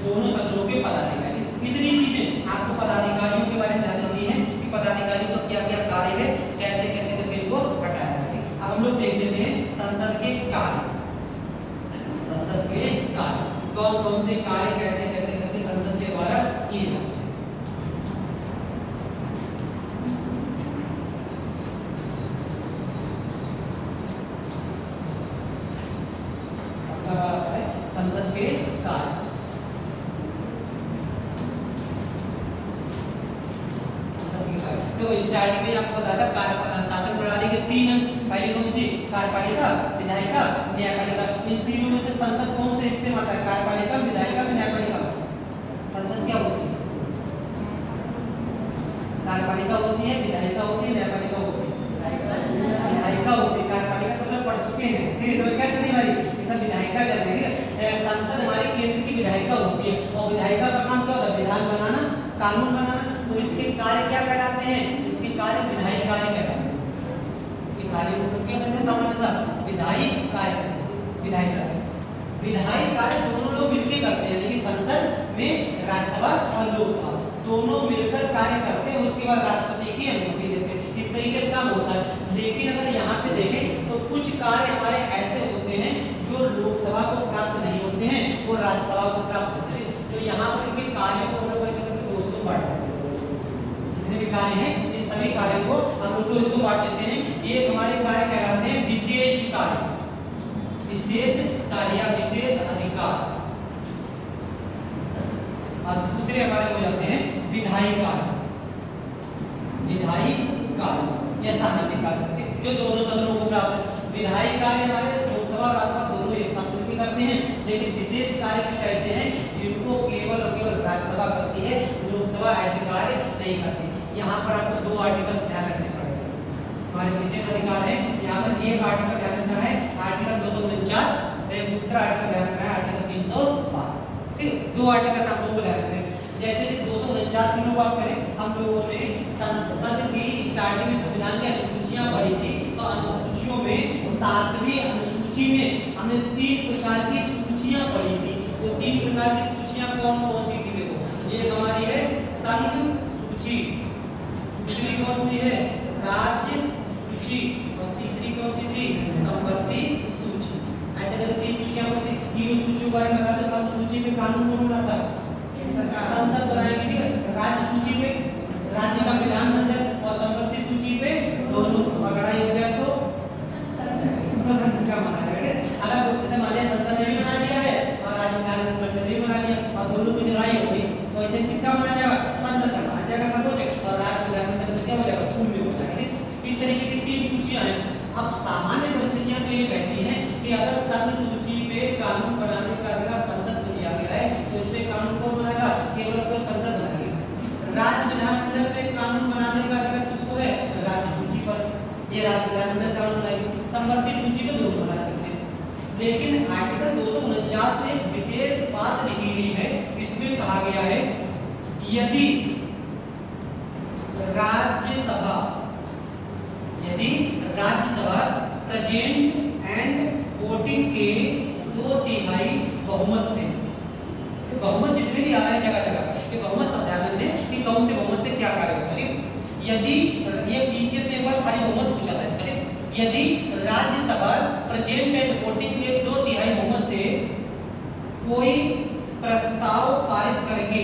दोनों सदनों के पदाधिकारी। इतनी चीजें आपको पदाधिकारियों के बारे में जान रही है कि पदाधिकारियों का क्या क्या कार्य है, कैसे कैसे करके इनको हटाया है। अब हम लोग देख लेते हैं संसद के कार्य, संसद के कार्य कौन कौन से कार्य कैसे कैसे करके संसद के द्वारा किए जाते हैं। संसद के कार्य, तो स्टार्टिंग में आपको बताया था शासन प्रणाली के तीन पहले कौन सी कार्यपालिका, विधायिका, न्यायपालिका। इन तीनों में से संसद कौन से हिस्से में आता है? कार्यपालिका, विधायिका, न्यायपालिका। संसद क्या होती है? कार्यपालिका होती है, विधायिका होती है, न्यायपालिका होती है। विधायिका होती है, कार्यपालिका तो लोग पढ़ चुके हैं, ठीक है, क्या चलती हमारी ये सब विधायिका चल रही है। संसद हमारे केंद्र की विधायिका होती है और विधायिका का काम क्या होता है? विधान बनाना, कानून बनाना। तो इसके कार्य क्या कहलाते हैं? इसके कार्य विधायी कार्य कहलाते हैं। इसके कार्य को क्या कहते हैं? सामान्यतः विधायी कार्य, विधायी कार्य, विधायी कार्य दोनों लोग मिलकर करते हैं, लेकिन संसद में राज्यसभा और लोकसभा दोनों मिलकर कार्य करते हैं, उसके बाद राष्ट्रपति की अनुमति लेते हैं। इस तरीके से काम होता है। लेकिन अगर यहाँ पे देखें तो कुछ कार्य हमारे ऐसे होते हैं जो लोकसभा को प्राप्त नहीं होते हैं, वो राज्यसभा को प्राप्त होते हैं। तो यहाँ पर इनके कार्यों को हम लोग कार्य हैं, इन सभी कार्यों को हम लोग इसको बांट देते हैं। एक हमारे कार्य कहलाते हैं विशेष कार्य, विशेष कार्य या विशेष अधिकार, और दूसरे हमारे हो जाते हैं विधायी कार्य, विधायी कार्य या सामान्य कार्य, जो दोनों सदनों को प्राप्त है। विधायी कार्य हमारे लोकसभा और राज्यसभा दोनों एक साथ मिलकर करते हैं, लेकिन विशेष कार्य कुछ ऐसे हैं जिनको केवल और केवल राज्यसभा करती है, लोकसभा ऐसे कार्य नहीं करती। यहाँ पर आपको दो आर्टिकल ध्यान रखने पड़ेंगे। हमारे विशेष अधिकार है, यहाँ पर एक आर्टिकल ध्यान रखना है, आर्टिकल 249, एक दूसरा आर्टिकल ध्यान रखना है, आर्टिकल 312। ठीक, दो आर्टिकल आप लोगों को ध्यान रखना है। जैसे कि 249 की लोग बात करें, हम लोगों ने संसद की स्टार्टिंग में संविधान की अनुसूचियां पढ़ी थी, तो अनुसूचियों में 7वीं अनुसूची में हमने 3 प्रकार की सूचियां पढ़ी थी। वो 3 प्रकार की सूचियां कौन कौन सी थी? देखो, ये हमारी है संघ सूची, दूसरी कौन सी है राज्य सूची, और तीसरी कौन सी थी संपत्ति सूची। ऐसे करके 3 सूचियां होती थी। तीनों सूचियों के बारे में बता दो। संघ सूची में कानून कौन बनाता है? संसद बनाएगी। ठीक है, राज्य सूची पे राज्य का विधानमंडल, और संपत्ति सूची पे दोनों। लड़ाई हो गया तो संसद का माना जाएगा। अगर जैसे मान लिया संसद ने भी बना दिया है और राज्य विधानमंडल ने भी बना दिया, और दोनों की लड़ाई हो गई, तो ऐसे किसका माना जाएगा? संसद का माना जाएगा सब कुछ, और राज्य विधानमंडल क्या हो जाएगा? स्कूल में हो जाएगा। इस तरीके की 3 सूचियां हैं। अब सामान्य परिस्थितियां तो ये कहती हैं कि अगर संघ सूची पे कानून बनाने का अधिकार संसद को दिया गया है, तो इस पे कानून कौन बनाएगा? केवल और केवल संसद बनाएगी। राज्य विधानमंडल में कानून बनाने का अधिकार किसको है? राज्य सूची पर, ये राज्य विधानमंडल कानून बनाएगी। संपत्ति सूची पे दोनों बना सकते हैं। लेकिन आर्टिकल 249 में एक विशेष बात लिखी हुई है। इसमें कहा गया है यदि राज्यसभा प्रेजेंट एंड वोटिंग के 2/3 बहुमत से, तो बहुमत जितने भी आ रहे हैं जगह जगह, ये बहुमत शब्द ध्यान रखना है कि कौन से बहुमत से क्या कार्य होता है। यदि ये पीसीएस में एक बार खाली बहुमत पूछा था इसका, यदि राज्यसभा प्रेजेंट एंड वोटिंग के 2/3 बहुमत से कोई प्रस्ताव पारित करके,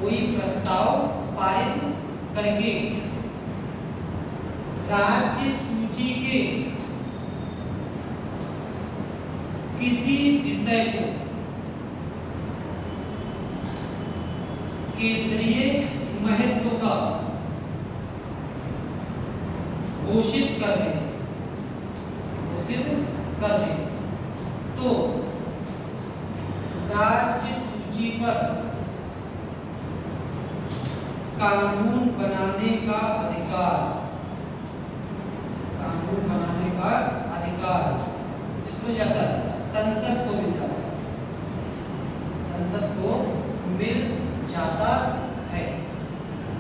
कोई प्रस्ताव पारित करके राज्य सूची के किसी विषय को केंद्रीय महत्व का घोषित कर दे, तो राज्य सूची पर कानून बनाने का अधिकार, कानून बनाने का अधिकार इसको जाता संसद को मिल जाता है, संसद को मिल जाता है।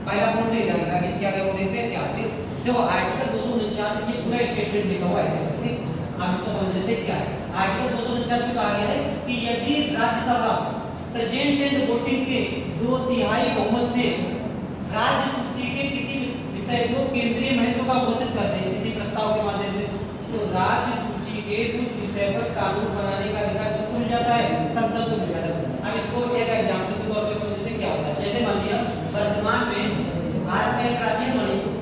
पहला पॉइंट ये ध्यान रखना, इसके आगे वो देखते हैं क्या आते। देखो आर्टिकल 249 में पूरा स्टेटमेंट लिखा हुआ है ऐसे, ठीक, आप इसको समझ लेते क्या है। आर्टिकल 249 में कहा गया है कि यदि राज्यसभा प्रेजेंट एंड वोटिंग के 2/3 बहुमत से राज्य सूची के किसी विषय को केंद्रीय महत्व का घोषित कर दे किसी प्रस्ताव के माध्यम से, तो राज्य सूची के उस विषय पर कानून बनाने का अधिकार किसको मिल जाता है? संसद को मिल जाता है। अब इसको एक एग्जांपल के तौर पे समझते हैं क्या होता है। जैसे मान लिया वर्तमान में भारत का एक राज्य है मणिपुर,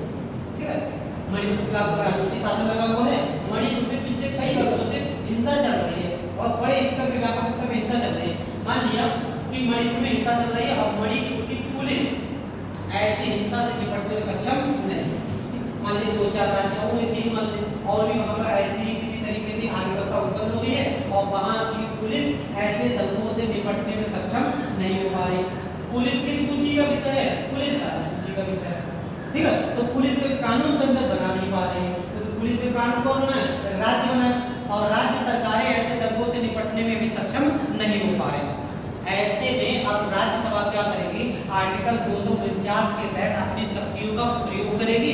ठीक है, मणिपुर का राष्ट्रपति शासन लगा हुआ है। मणिपुर में पिछले कई वर्षों से हिंसा चल रही है और बड़े स्तर पे व्यापक स्तर पे हिंसा चल रही है। मान लिया कि मणिपुर में हिंसा चल रही है और मणिपुर की पुलिस ऐसी हिंसा से निपटने में सक्षम नहीं। मान लीजिए 2-4 राज्य और इसी मान लीजिए और भी वहां पर ऐसी किसी तरीके से आर्थिक व्यवस्था उत्पन्न हो गई है और वहां की पुलिस ऐसे दंगों से निपटने में सक्षम नहीं हो पा रही। पुलिस किस सूची का विषय है? पुलिस का सूची का विषय है, ठीक है। तो पुलिस पे कानून संसद बना नहीं पा रही है, तो पुलिस पे कानून कौन बना है? राज्य बना, और राज्य सरकारें ऐसे दंगों से निपटने में भी सक्षम नहीं हो पा रही। ऐसे में अब राज्यसभा क्या करेगी? आर्टिकल 249 के तहत अपनी शक्तियों का प्रयोग करेगी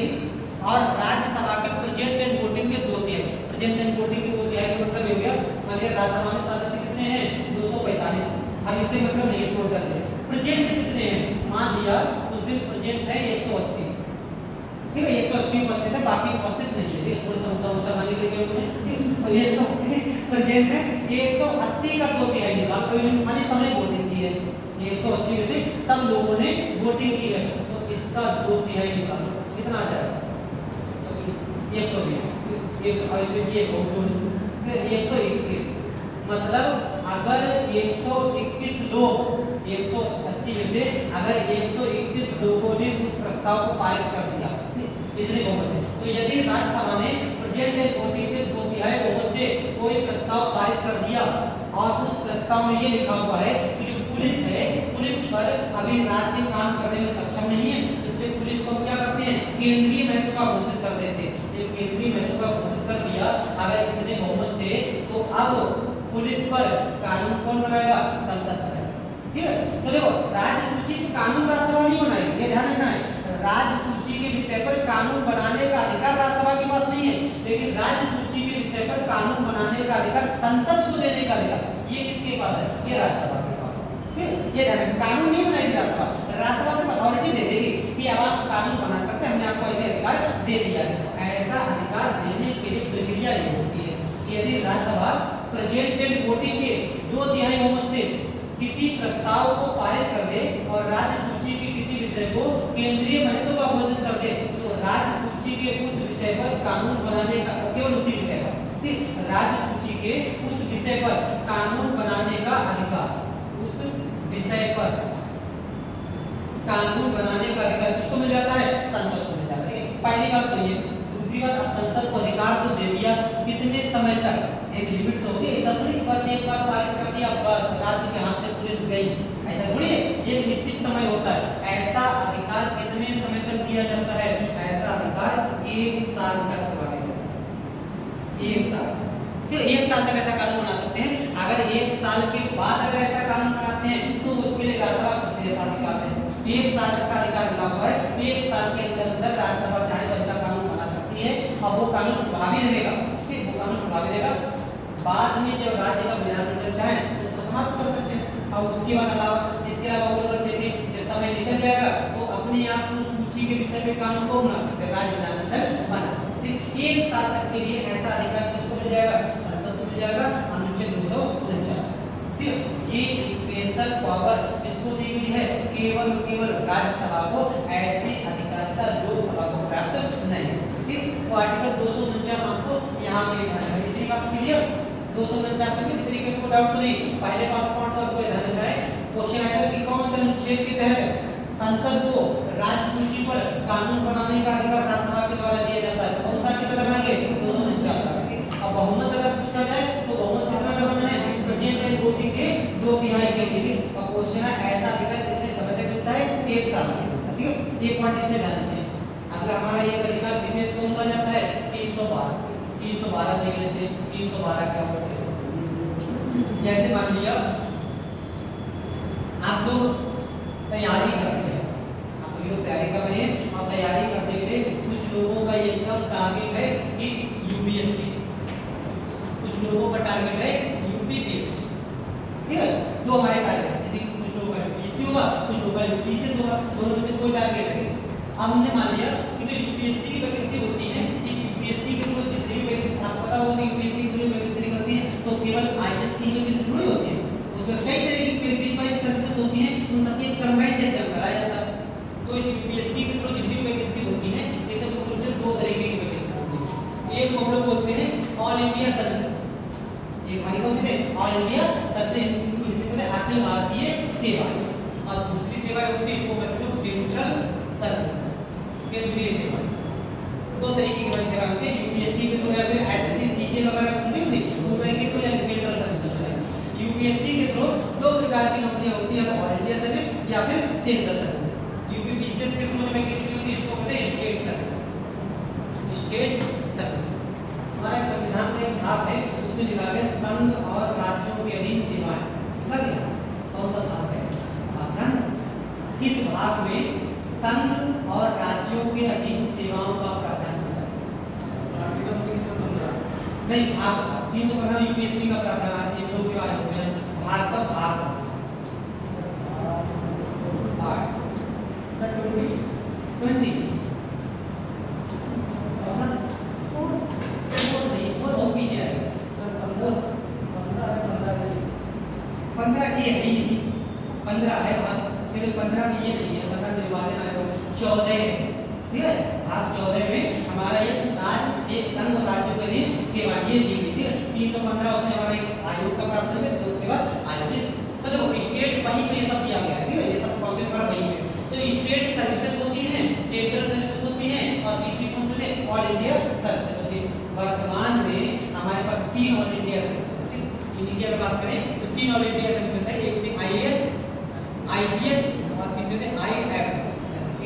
और राज्यसभा के प्रेजेंट एंड वोटिंग के 2/3, प्रेजेंट एंड वोटिंग के 2/3 का मतलब ये हो गया, मान लिया राज्यसभा में सदस्य कितने हैं? 245। अब इससे मतलब नहीं है टोटल है, प्रेजेंट कितने हैं? मान लिया उस दिन प्रेजेंट है 180, ठीक है, 180 उपस्थित है, बाकी उपस्थित नहीं है, थोड़ा सा ऊंचा खाने के लिए हुए हैं, तो 180 प्रेजेंट है, 180 का 2/3 निकाल, कोई माने सबने वोटिंग की है, 180 में से सब लोगों ने वोटिंग की है, तो इस इसका 2/3 निकालो, कितना आ जाएगा? 120, 121, मतलब अगर 121 लोग 180 में से अगर 121 लोगों ने उस प्रस्ताव को पारित कर दिया, इतने बहुमत है, तो यदि राज्यसभा ने प्रेजेंट एंड वोटिंग के 2/3 बहुमत से कोई प्रस्ताव पारित कर दिया और उस प्रस्ताव में ये लिखा हुआ है कि जो पुलिस है, पुलिस पर अभी राज्य काम करने में सक्षम नहीं है, इसलिए पुलिस को क्या करते हैं? केंद्रीय महत्व का घोषित कर देते हैं। ये केंद्रीय महत्व का घोषित कर दिया अगर इतने बहुमत से, तो अब पुलिस पर कानून कौन बनाएगा? संसद बनाएगा। ठीक है, तो देखो राज्य सूची पे कानून राज्यसभा नहीं बनाएगी, ये ध्यान रखना है। राज्य सूची के विषय पर कानून बनाने का अधिकार राज्यसभा के पास नहीं है, लेकिन राज्य सूची के विषय पर कानून बनाने का अधिकार संसद को देने का अधिकार ये किसके पास है? ये राज्यसभा के पास है। ठीक है, ये ध्यान रखना, कानून नहीं बनाएगी राज्यसभा, राज्यसभा से अथॉरिटी दे देगी कि अब आप कानून बना सकते हैं, हमने आपको ऐसे अधिकार दे दिया है। ऐसा अधिकार देने के लिए प्रक्रिया ये होती है कि यदि राज्यसभा प्रेजेंट एंड वोटिंग के 2/3 बहुमत से किसी प्रस्ताव को पारित कर दे और राज्य सूची के किसी विषय को केंद्रीय महत्व का घोषित कर दे, तो राज्य सूची के उस विषय पर कानून बनाने का, केवल उसी विषय पर, ठीक, राज्य सूची के उस विषय पर कानून बनाने का अधिकार, उस विषय पर कानून बनाने का अधिकार किसको मिल जाता है? संसद को मिल जाता है। पहली बात तो ये। दूसरी बात, अब संसद को अधिकार तो दे दिया, कितने समय तक? एक लिमिट तो होगी, ऐसा थोड़ी बस एक बार पारित कर दिया बस राज्य के हाथ से पुलिस गई, ऐसा थोड़ी है। एक निश्चित समय होता है। ऐसा अधिकार कितने समय तक दिया जाता है? ऐसा अधिकार 1 साल तक दिया जाता है। 1 साल, तो 1 साल तक ऐसा कानून बना सकते हैं। अगर 1 साल के बाद अगर ऐसा कानून बनाते हैं तो उसके लिए राज्यसभा विशेष अधिकार है। 1 साल तक का अधिकार मिला हुआ है। 1 साल के अंदर राज्यसभा चाहे तो ऐसा कानून बना सकती है और वो कानून प्रभावी रहेगा। ठीक, वो कानून प्रभावी रहेगा। बाद में जब राज्य का विधानमंडल चाहे तो उसको समाप्त कर सकते हैं। और उसके बाद अलावा इसके अलावा वो कर देते हैं, जब समय निकल जाएगा तो अपने आप उस सूची के विषय पे कानून को बना सकते हैं, राज्य विधानमंडल बना सकते हैं। 1 साल तक के लिए ऐसा अधिकार किसको मिल जाएगा? संसद को मिल जाएगा, अनुच्छेद 249। ठीक, ये स्पेशल पावर किसको दी गई है? केवल राज्यसभा को, ऐसी अधिकारिता लोकसभा को प्राप्त नहीं। ठीक, तो आर्टिकल 249 आपको यहाँ पे इतनी बात क्लियर। 249 में किसी तरीके को डाउट नहीं। पहले पॉइंट तो आपको ध्यान रखना है, क्वेश्चन आएगा कि कौन से अनुच्छेद के तहत संसद को राज्य सूची पर कानून बनाने का अधिकार राज्यसभा के द्वारा दिया जाता है। कौन सा कितना लगाएंगे? 249। अब बहुमत अगर पूछा जाए तो बहुमत कितना लगाना है? प्रेजेंट एंड वोटिंग के 2/3 के लिए। अब क्वेश्चन है ऐसा अधिकार कितने समय तक मिलता है? 1 साल। ठीक है, ये पॉइंट इतने ध्यान रखना है। अगला हमारा ये अधिकार विशेष कौन सा जाता है? 312 देख लेते हैं। 312 क्या होता है? जैसे मान लिया आप लोग तैयारी कर रहे हैं, आप लोग तैयारी कर रहे हैं और तैयारी करने के लिए कुछ लोगों का एकदम टारगेट है कि यूपीएससी, कुछ लोगों का टारगेट है यूपीपीएससी। ठीक है, दो हमारे टारगेट, जैसे कुछ लोगों का यूपीएससी होगा, कुछ लोगों का यूपीएससी होगा, दोनों में से कोई टारगेट है। अब हमने मान लिया कि जो यूपीएससी की वैकेंसी होती है, इस यूपीएससी के थ्रू जितनी भी वैकेंसी आपको पता होगा कि यूपीएससी के थ्रू वैकेंसी निकलती है तो केवल आईएएस की वैकेंसी थोड़ी होती है, उसमें कई तरह की 23-22 सर्विसेज होती हैं, उन सबकी कंबाइंड एग्जाम कराया जाता है। तो इस यूपीएससी के थ्रू जितनी भी वैकेंसी होती है, जैसे मुख्य रूप से 2 तरीके की वैकेंसी होती है। एक हम लोग बोलते हैं ऑल इंडिया सर्विसेज, एक हमारी कौन सी है? All India services, Akhil Bharatiya सेवा, और दूसरी सेवा होती है वो मतलब सेंट्रल सर्विस, केंद्रीय सेवा। 2 तरीके की सेवा होती है यूपीएससी के थ्रू या फिर एसएससी सीजे वगैरह नहीं होती, वो तरीके से सेंट्रल सर्विस है। यूपीएससी के थ्रू 2 प्रकार की नौकरियां होती है, ऑल इंडिया सर्विस या फिर सेंट्रल सर्विस। यूपीपीसीएस के थ्रू जो वैकेंसी होती है इसको कहते हैं स्टेट सर्विस। स्टेट सर्विस हमारा एक संविधान का एक भाग है, उसमें लिखा है संघ और राज्यों के अधीन सेवाएं। लिखा गया कौन सा भाग है? भाग किस भाग में संघ और राज्यों के अधीन सेवाओं का प्रावधान है? नहीं, भाग 315 यूपीएससी का प्रावधान है, लोक सेवा आयोग में भाग का भाग 20 पीछे आएगा 15 की है, 15 है भाग लेकिन 15 में ये नहीं है, 15 में विभाजन आएगा 14 है, ठीक है। भाग 14 में हमारा ये राज्य से संघ और राज्यों के लिए सेवा ये दी गई, ठीक है। 315 उसमें हमारा एक आयोग का प्रावधान है, तो उसके बाद आयोग। तो देखो स्टेट वहीं पे सब दिया गया है, ठीक है। ये सब कॉन्सेप्ट हमारा वहीं पे। तो स्टेट सर्विसेज होती हैं, सेंट्रल सर्विसेज होती हैं, और तीसरी कौन सी है, ऑल इंडिया सर्विसेज होती है। वर्तमान में हमारे पास 3 ऑल इंडिया सर्विसेज होती है। इंडिया की बात करें तो 3 ऑल इंडिया सर्विसेज है, एक होती है आईएएस, आईपीएस और तीसरी होती है IAF,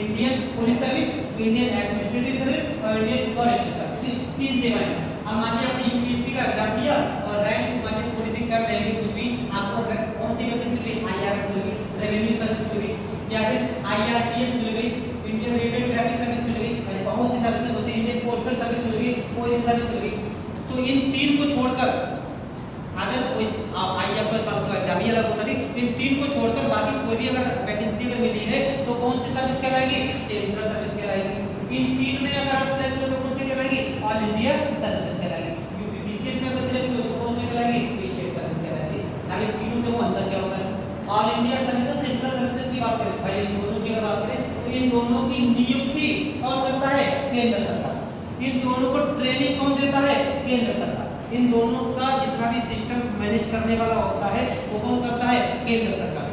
Indian police service, Indian administrative service और इंडियन फॉरेस्ट सर्विस। 3 सेवाएं। अब मान लीजिए आपने यूपीएससी का एग्जाम दिया और रैंक मान लीजिए पुलिस कर रहे हैं, कुछ भी आपको कौन सी वैकेंसी मिली, आईआरएस मिल गई, रेवेन्यू सर्विस मिल गई, या फिर आईआरटीएस मिल गई, इंडियन रेलवे ट्रैफिक सर्विस मिल गई, बहुत सी सर्विसेज होती है, इंडियन पोस्टल सर्विस मिल गई, कोई सर्विस मिल गई। तो इन 3 को छोड़कर अगर कोई आईएफएस वाला तो एग्जाम ही अलग होता है, इन 3 को छोड़कर बाकी कोई भी अगर वैकेंसी अगर मिली है तो कौन सी सर्विस कहलाएगी, सेंट्रल सर्विस कहलाएगी। इन 3 में अगर आप सेलेक्ट हो तो कौन सी कहलाएगी, ऑल इंडिया सर्विसेज कहलाएगी। यूपीपीसीएस में अगर सेलेक्ट हो तो कौन सी कहलाएगी, स्टेट सर्विस कहलाएगी। अब इन तीनों के अंतर क्या होता है, ऑल इंडिया सर्विस और सेंट्रल सर्विसेज की बात करें, भाई इन दोनों की अगर बात करें तो इन दोनों की नियुक्ति कौन करता है, केंद्र सरकार। इन दोनों को ट्रेनिंग कौन देता है, केंद्र सरकार। इन दोनों का जितना भी सिस्टम मैनेज करने वाला होता है वो कौन करता है, केंद्र सरकार।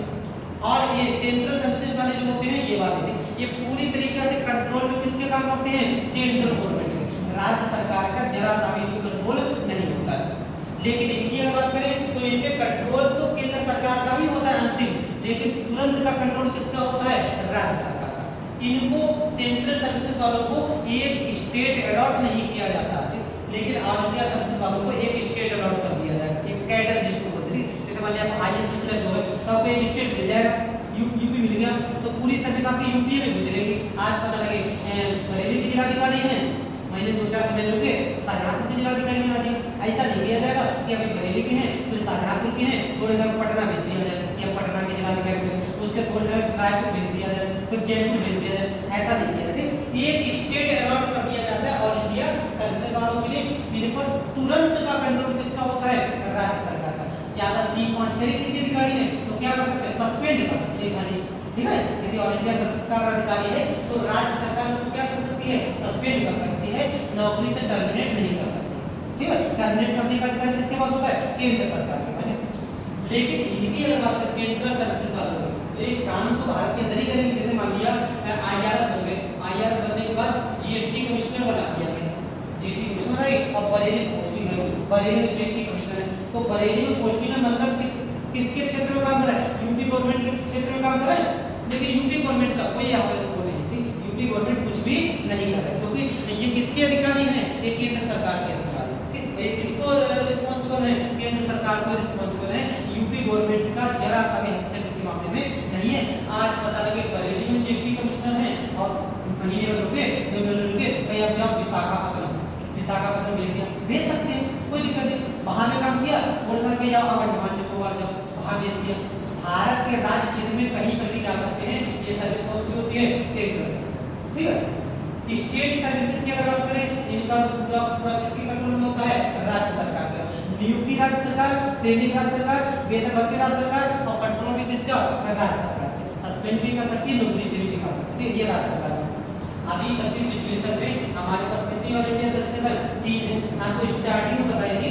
और ये सेंट्रल सर्विसेज वाले जो होते हैं ये वाले, ये पूरी तरीके से कंट्रोल में किसके काम होते हैं, सेंट्रल गवर्नमेंट के। राज्य सरकार का जरा सा भी कंट्रोल नहीं होता है। लेकिन इनकी अगर बात करें तो इनके कंट्रोल तो केंद्र सरकार का भी होता है अंतिम, लेकिन तुरंत का कंट्रोल किसका होता है, राज्य सरकार का। इनको सेंट्रल सर्विसेज वालों को एक स्टेट अलॉट नहीं किया जाता है, लेकिन ऑल इंडिया सर्विसेज वालों को एक स्टेट अलॉट कर दिया जाएगा, एक कैडर जिसको बोलते हैं। जैसे मान लिया आप आईएएस सिलेक्ट हो गए तो आपको एक स्टेट मिल जाएगा, यूपी मिल गया तो पूरी सर्विस आपकी यूपी में गुजरेगी। आज पता लगे बरेली के जिलाधिकारी हैं, मैंने 2-4 समय लोग शाहजहांपुर के जिलाधिकारी बना दिया। ऐसा नहीं किया जाएगा कि अभी बरेली के हैं तो शाहजहांपुर के हैं, थोड़े देर पटना भेज दिया जाए, या पटना के जिलाधिकारी उसके थोड़ी देर रायपुर भेज दिया जाए, फिर जयपुर भेज दिया जाए, ऐसा नहीं किया जाता। एक स्टेट अलॉट कर दिया जाता है ऑल इंडिया सर्विसेज वालों के लिए। इन पर तुरंत का कंट्रोल किसका होता है, राज्य सरकार का। ज्यादा 3-5 करे किसी अधिकारी ने तो क्या कर सकते हैं, सस्पेंड कर सकते हैं, ठीक है। किसी ऑल इंडिया सर्विस का अधिकारी है तो राज्य सरकार उसको क्या कर सकती है, सस्पेंड कर सकती है, नौकरी से टर्मिनेट नहीं कर सकती, ठीक है। टर्मिनेट करने का अधिकार किसके पास होता है, केंद्र सरकार के पास। लेकिन इनकी अगर बात करें सेंट्रल सर्विसेज वालों की तो एक काम तो भारत के अंदर ही करेंगे। जैसे मान लिया आईआरएस हो गए, आईआरएस बनने के बाद जीएसटी कमिश्नर बना दिया गया, जीएसटी कमिश्नर है, और बरेली पोस्टिंग है, बरेली में जीएसटी कमिश्नर है। तो बरेली में पोस्टिंग है मतलब किसके क्षेत्र में काम कर रहा है, यूपी गवर्नमेंट के क्षेत्र में काम कर रहा है। लेकिन यूपी गवर्नमेंट का कोई यहाँ पर वो नहीं, ठीक, यूपी गवर्नमेंट कुछ भी नहीं कर रहा है, क्योंकि ये किसके अधिकारी हैं, ये केंद्र सरकार के अधिकारी, ठीक। ये किसको रिस्पॉन्सिबल है, केंद्र सरकार को रिस्पॉन्सिबल है, यूपी गवर्नमेंट का जरा सा भी हस्तक्षेप के मामले में नहीं है। आज पता लगे बरेली में जीएसटी कमिश्नर है और महीने में रुके, 2 महीने रुके, कहीं आप जाओ विशाखापट्टनम भेज सकते हैं, कोई दिक्कत नहीं। वहां में काम किया, थोड़ा सा जाओ अब अंडमान निकोबार जाओ, वहां भेज दिया। भारत के राज्य क्षेत्र में कहीं पर भी जा सकते हैं। ये सर्विस कौन सी होती है, सेंट्रल, ठीक है। स्टेट सर्विसेज की अगर बात करें, इनका पूरा किसके कंट्रोल में होता है, राज्य सरकार का। नियुक्ति राज्य सरकार, ट्रेनिंग राज्य सरकार, वेतन भत्ते राज्य सरकार, और कंट्रोल भी किसका, राज्य सरकार। सस्पेंड भी कर सकती है, नौकरी से भी निकाल सकती है, ये राज्य सरकार। अभी तक की सिचुएशन में हमारे पास कितनी ऑल इंडिया सर्विसेज है, 3 है। आपको स्टार्टिंग में बताई थी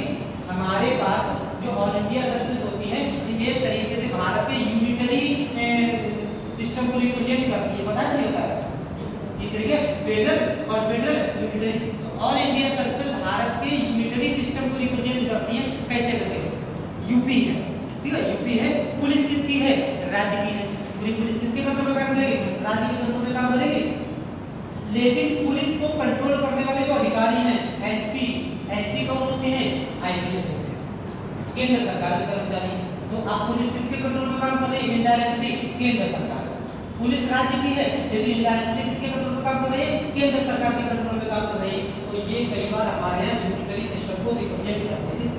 हमारे पास जो ऑल इंडिया सर्विसेज होती है ये तरीके से भारत के यूनिटरी सिस्टम को रिप्रेजेंट करती है, पता नहीं होता है ये तरीके फेडरल और फेडरल यूनिटरी। तो ऑल इंडिया सर्विसेज भारत के यूनिटरी सिस्टम को रिप्रेजेंट करती है। कैसे करते हैं, यूपी है, ठीक है, यूपी है। पुलिस किसकी है, राज्य की है। पूरी पुलिस किसके कंट्रोल में काम करेगी, राज्य के कंट्रोल में काम करेगी। लेकिन पुलिस को कंट्रोल करने वाले जो अधिकारी हैं, एसपी कौन होते हैं, आईपीएस होते हैं, केंद्र सरकार के कर्मचारी। तो आप पुलिस किसके कंट्रोल में काम कर रही है, इनडायरेक्टली केंद्र सरकार। पुलिस राज्य की है लेकिन इनडायरेक्टली किसके कंट्रोल में काम कर रही है, केंद्र सरकार के कंट्रोल में काम कर रही है। तो ये कई बार हमारे यहाँ यूनिटरी सिस्टम को रिप्रेजेंट करते हैं।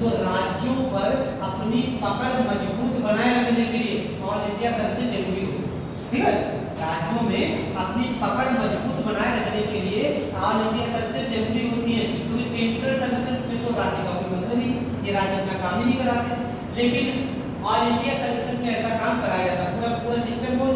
तो राज्यों पर अपनी पकड़ मजबूत बनाए रखने के लिए ऑल इंडिया सर्विसेज जरूरी होती है, ठीक है। राज्यों में अपनी पकड़ मजबूत बनाए रखने के लिए ऑल इंडिया सर्विसेज जरूरी होती है, क्योंकि सेंट्रल सर्विसेज में तो राज्य का कोई मतलब नहीं, ये राज्य अपना काम ही नहीं कराते। लेकिन ऑल इंडिया सर्विसेज में ऐसा काम कराया जाता है, पूरा सिस्टम को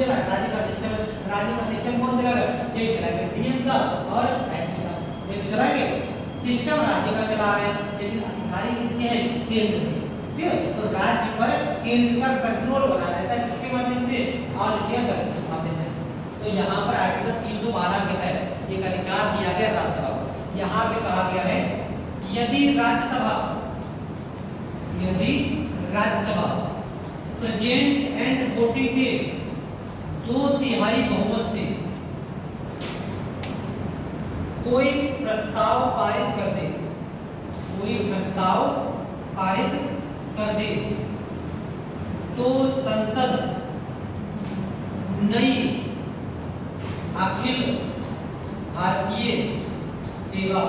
चला रहे हैं, लेकिन अधिकारी किसके हैं? केंद्र के। ठीक है, तो राज्य पर केंद्र का कंट्रोल बना रहता है किसके माध्यम से? ऑल इंडिया सर्विसेज के माध्यम से। तो यहाँ पर आर्टिकल 312 के तहत एक अधिकार दिया गया राज्यसभा को। यहाँ पे कहा गया है यदि राज्यसभा प्रेजेंट एंड वोटिंग के 2/3 बहुमत से कोई प्रस्ताव पारित कर दे, तो संसद नई अखिल भारतीय सेवा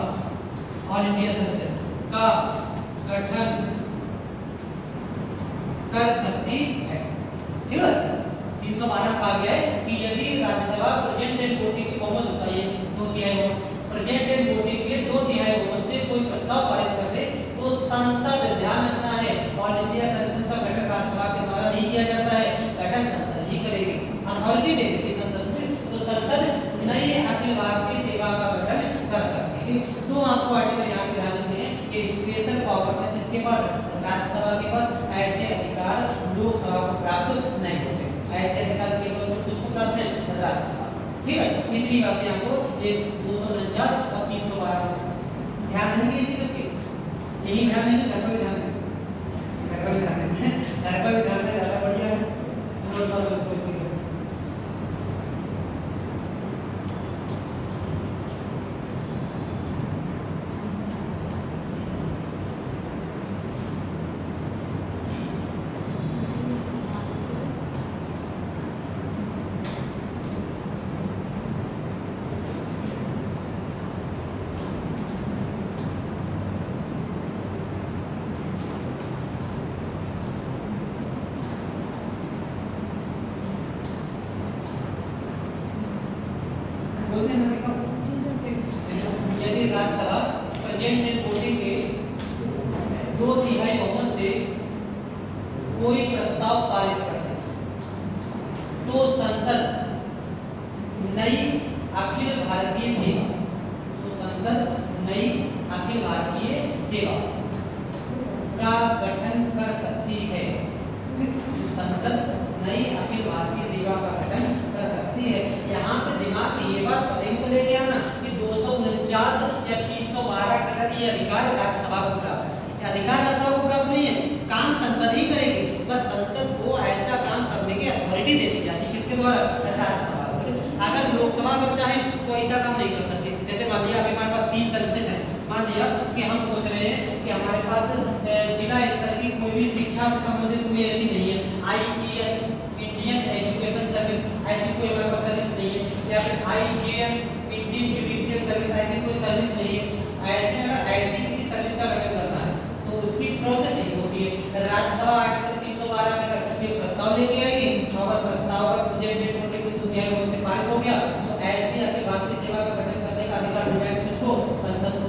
ऑल इंडिया सर्विसेज का गठन कर सकती है। ठीक है, 312 कहा गया है कि यदि राज्यसभा प्रेजेंट एंड वोटिंग की बहुमत होता है 2/3 प्रेजेंट एंड वोटिंग के 2/3 बहुमत से कोई प्रस्ताव पारित कर दे, तो संसद, ध्यान रखना है, ऑल इंडिया सर्विसेज का गठन राज्यसभा के द्वारा नहीं किया जाता है, गठन संसद ही करेगी, अथॉरिटी दे देगी संसद को। तो संसद नई अखिल भारतीय सेवा का गठन कर सकती है। तो आपको आर्टिकल यहाँ पे ध्यान रखना है कि स्पेशल पावर है जिसके पास, राज्यसभा के पास ऐसे अधिकार लोकसभा को प्राप्त नहीं होते, ऐसे अधिकार केवल किसको प्राप्त है? राज्यसभा। ठीक है, इतनी बातें आपको 249 और 312 ध्यान देंगे इसी करके, यही ध्यान देंगे, घर पर भी ध्यान देंगे, घर पर भी ध्यान देंगे, घर पर भी ध्यान दें, ज्यादा बढ़िया है। तो उसको इसी यदि राज्यसभा प्रेजेंट एंड वोटिंग के 2/3 बहुमत से कोई प्रस्ताव पारित करते, तो संसद नई अखिल भारतीय सेवा, का गठन कर सकती है। संसद नई अखिल भारतीय सेवा का गठन कर सकती है। यहाँ पे दिमाग में ये बात पता ही लेके आना कि 249 या 312 के तहत ये अधिकार राज्यसभा को प्राप्त है। अधिकार राज्यसभा को प्राप्त नहीं है, काम संसद ही करेगी। बस संसद को ऐसा काम करने की अथॉरिटी दे दी जाती है, किसके द्वारा? राज्यसभा को। अगर लोकसभा में चाहे तो ऐसा काम नहीं कर सकती। जैसे मान लिया हमारे पास 3 सर्विसेज हैं, मान लिया कि हम सोच रहे हैं कि हमारे पास जिला स्तर की कोई भी शिक्षा से संबंधित कोई ऐसी नहीं है, IAS इंडियन एजुकेशन सर्विस ऐसी कोई हमारे पास सर्विस नहीं है, या फिर IJS इंडियन जुडिशियल सर्विस ऐसी कोई सर्विस नहीं है। ऐसे अगर ऐसी किसी सर्विस का गठन करना है तो उसकी प्रोसेस यही होती है। राज्यसभा आर्टिकल 312 के तहत एक प्रस्ताव लेके आएगी, अगर प्रस्ताव का प्रेजेंट डेट होने को तो गैर से पारित हो गया तो ऐसी अखिल भारतीय सेवा का गठन करने का अधिकार मिल जाएगा किसको? संसद को।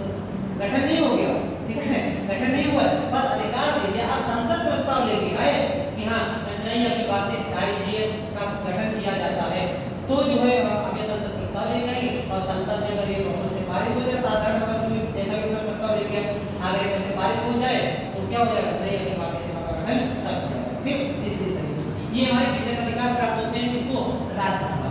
गठन नहीं हो गया, ठीक है, गठन नहीं हुआ, बस अधिकार दे दिया। अब संसद प्रस्ताव लेके आए कि हाँ नई अखिल भारतीय IGS का गठन किया जाता है, तो जो है हमें संसद प्रस्ताव लेके आएगी और संसद में अगर ये बहुमत से पारित हो जाए, साधारण जैसा कि प्रस्ताव लेके आगे से पारित हो जाए तो क्या हो जाएगा? नई अखिल भारतीय सेवा का गठन कर दिया जाएगा। ठीक, इसी तरीके ये हमारे विशेष अधिकार प्राप्त होते हैं किसको? राज्यसभा।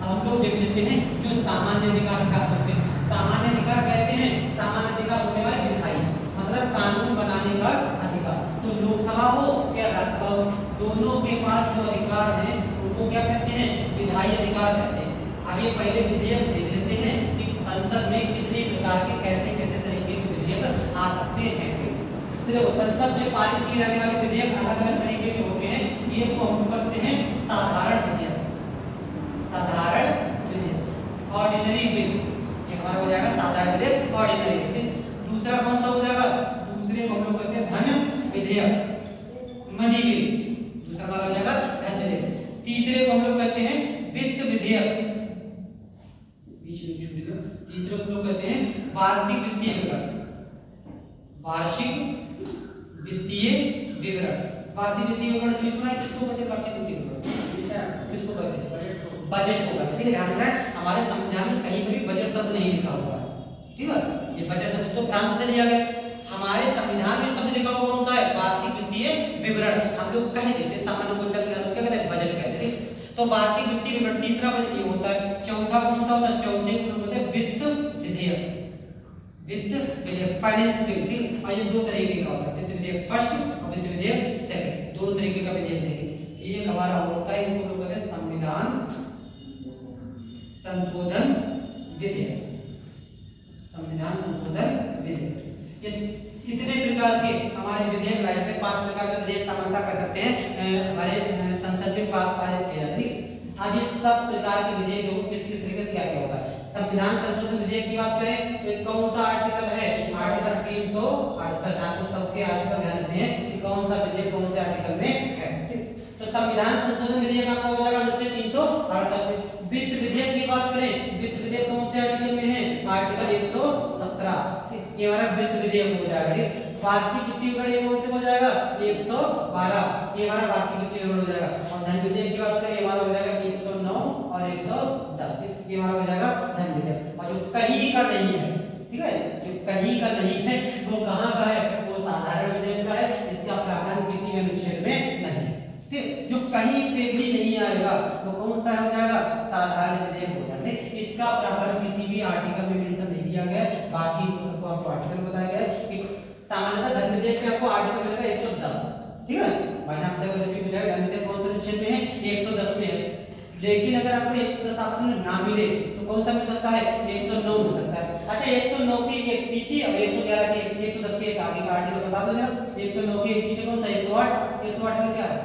हम लोग देख लेते हैं जो सामान्य अधिकार प्राप्त होते हैं। सामान्य अधिकार कैसे हैं? सामान्य अधिकार होने वाले विधायी, मतलब कानून बनाने का अधिकार। तो लोकसभा हो या राज्यसभा हो, दोनों के पास जो अधिकार है उनको क्या कहते हैं? विधायी अधिकार कहते हैं। अब ये पहले विधेयक देख लेते हैं कि संसद में कितने प्रकार के कैसे कैसे तरीके के विधेयक आ सकते हैं। तो संसद में पारित किए जाने वाले विधेयक अलग अलग तरीके के होते हैं। एक तो हम करते हैं साधारण विधेयक, साधारण विधेयक, ऑर्डिनरी बिल, ये हमारा हो जाएगा साधारण विधेयक, ऑर्डिनरी विधेयक। दूसरा कौन सा हो जाएगा? दूसरे को हम लोग कहते हैं धन विधेयक, मनी बिल, दूसरा हमारा हो जाएगा धन विधेयक। तीसरे को हम लोग कहते हैं वित्त विधेयक, बीच में छूट गया। तीसरे को लोग कहते हैं वार्षिक वित्तीय विवरण, वार्षिक वित्तीय विवरण। वार्षिक वित्तीय विवरण भी सुना है, किसको कहते हैं? वार्षिक वित्तीय विवरण किसको कहते हैं? बजट को कहते हैं। ठीक है, ध्यान रखना है हमारे संविधान में कहीं भी बजट शब्द नहीं लिखा हुआ है। ठीक है, ये बजट शब्द तो फ्रांस से लिया गया, हमारे संविधान में शब्द लिखा हुआ कौन सा है? वार्षिक वित्तीय विवरण। हम लोग कह देते हैं सामान्य बोलचाल के क्या कहते हैं? बजट कहते हैं। तो वार्षिक वित्तीय विवरण तीसरा बजट ये होता है। चौथा कौन सा होता है? चौथे को बोलते हैं वित्त विधेयक। वित्त विधेयक फाइनेंस बिल, ठीक। और ये दो तरीके का होता है, वित्त विधेयक फर्स्ट और वित्त विधेयक सेकंड, दोनों तरीके का विधेयक देंगे। ये हमारा होता है, इसको लोग कहते हैं संविधान संशोधन विधेयक। संविधान संशोधन विधेयक। ये कितने प्रकार के हमारे विधेयक लाए जाते हैं? 5 प्रकार के विधेयक सामान्यतः कह सकते हैं हमारे संसद में पारित किए जाते हैं। आज ये सब प्रकार के विधेयक किस किस तरीके से क्या क्या होता है? संविधान संशोधन विधेयक की बात करें तो कौन सा आर्टिकल है? आर्टिकल 368। आपको सबके आर्टिकल ध्यान रखने हैं कि कौन सा विधेयक कौन से आर्टिकल में है, ठीक। तो संविधान संशोधन विधेयक आपका हो जाएगा अनुच्छेद 368 में। वित्त विधेयक की बात करें, वित्त विधेयक कौन से आर्टिकल में है? आर्टिकल 117, ठीक। ये हमारा वित्त विधेयक हो जाएगा, ठीक। वार्षिक वित्तीय विवरण कौन से हो जाएगा? 112, ये हमारा वार्षिक वित्तीय विवरण हो जाएगा। और धन विधेयक की बात करें हमारा हो जाएगा 109 और 110, ये हमारा हो जाएगा धन विधेयक। और जो कहीं का नहीं है, ठीक है, जो कहीं का नहीं है वो कहाँ का है? वो साधारण विधेयक का है। इसका प्रावधान किसी भी अनुच्छेद में नहीं, ठीक। जो कहीं पे भी नहीं आएगा वो कौन सा हो जाएगा? साधारण विधेयक हो जाएगा। इसका प्रावधान किसी भी आर्टिकल में मेंशन नहीं किया गया है। बाकी सबको आपको आर्टिकल बताया गया है कि सामान्यतः धन विधेयक में आपको आर्टिकल मिलेगा 110, ठीक है। भाई साहब से अगर भी पूछाएगा धन विधेयक कौन से अनुच्छेद में है? 110 में है। लेकिन अगर आपको 110 ऑप्शन ना मिले तो कौन सा मिल सकता है? 109 मिल सकता है। अच्छा 109 के एक पीछे और 111 के 110 के एक आगे का आर्टिकल बता दो जरा। 109 के एक पीछे कौन सा? 108। 108 में क्या है?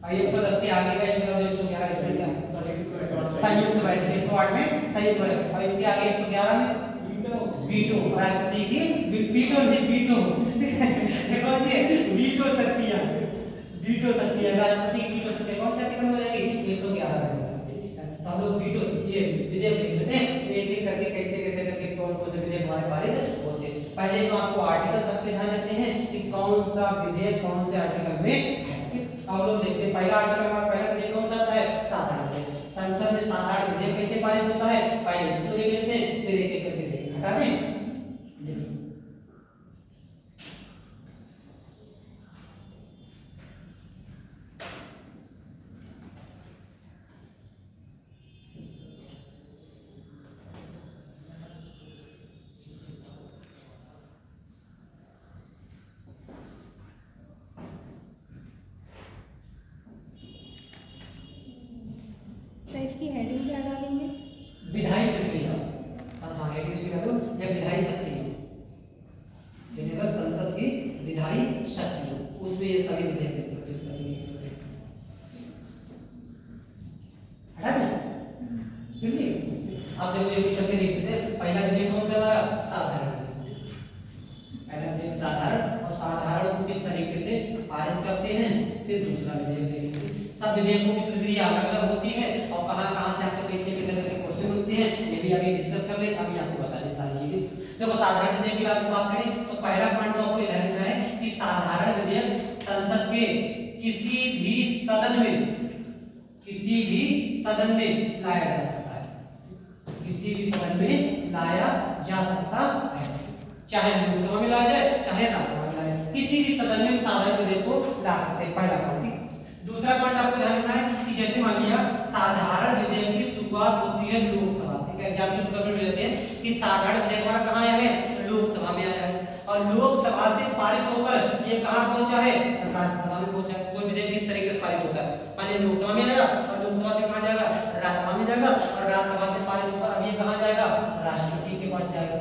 और 110 के आगे का 111 इसमें क्या है? संयुक्त बैठक। 108 में संयुक्त बैठक। और इसके आगे 111 में वीटो, राष्ट्रपति की वीटो नहीं वीटो कौन सी है? वीटो शक्तियां, वीटो शक्तियां, राष्ट्रपति की वीटो शक्तियां कौन से आर्टिकल में हो जाएगी? 111 में। तो हम लोग वीटो ये विधेयक देख लेते हैं एक एक करके कैसे कैसे करके कौन कौन से विधेयक हमारे पारित होते हैं। पहले तो आपको आर्टिकल सबके ध्यान रखने हैं कि कौन सा विधेयक कौन से आर्टिकल में है। अब लोग देखते हैं पहला आर्टिकल हमारा पहला विधेयक कौन सा है? साधारण विधेयक। संसद में साधारण विधेयक कैसे पारित होता है? पहले इसको देख लेते हैं, फिर एक एक करके हटा दें। तो इसकी हेडिंग क्या डालेंगे? विधायी प्रक्रिया। हाँ हेडिंग से डालो या विधायी शक्ति। संसद की विधायी शक्ति, उसमें ये सभी विधेयक प्रस्तुत करेंगे। हटा दें, ठीक है। अब देखो ये करके देखते हैं। पहला विधेयक कौन सा हमारा? साधारण। पहला विधेयक साधारण, और साधारण को किस तरीके से पारित करते हैं, फिर दूसरा विधेयक देखेंगे। सब विधेयकों की प्रक्रिया अलग अलग होती है और कहां से आपसे कैसे कैसे करके क्वेश्चन मिलते हैं ये भी अभी डिस्कस कर ले। अभी आपको बता दें सारी चीजें। देखो साधारण विधेयक की बात करें तो पहला पॉइंट तो आपको ध्यान रखना है कि साधारण विधेयक संसद के किसी भी सदन में लाया जा सकता है। किसी भी सदन में लाया जा सकता है, चाहे लोकसभा में लाया जाए चाहे राज्यसभा में लाया जाए, किसी भी सदन में साधारण विधेयक को ला सकते हैं। पहला पॉइंट। दूसरा पॉइंट आपको ध्यान रखना है कि जैसे मान लिया साधारण विधेयक की शुरुआत होती है लोकसभा से। एग्जाम्पल कभी भी लेते हैं कि साधारण विधेयक हमारा कहां आया है? लोकसभा में आया है, और लोकसभा से पारित होकर ये कहां पहुंचा है? राज्यसभा में पहुंचा है। कोई विधेयक किस तरीके से पारित होता है? मान लीजिए लोकसभा में आएगा और लोकसभा से कहां जाएगा? राज्यसभा में जाएगा, और राज्यसभा से पारित होकर अब ये कहां जाएगा? राष्ट्रपति के पास जाएगा।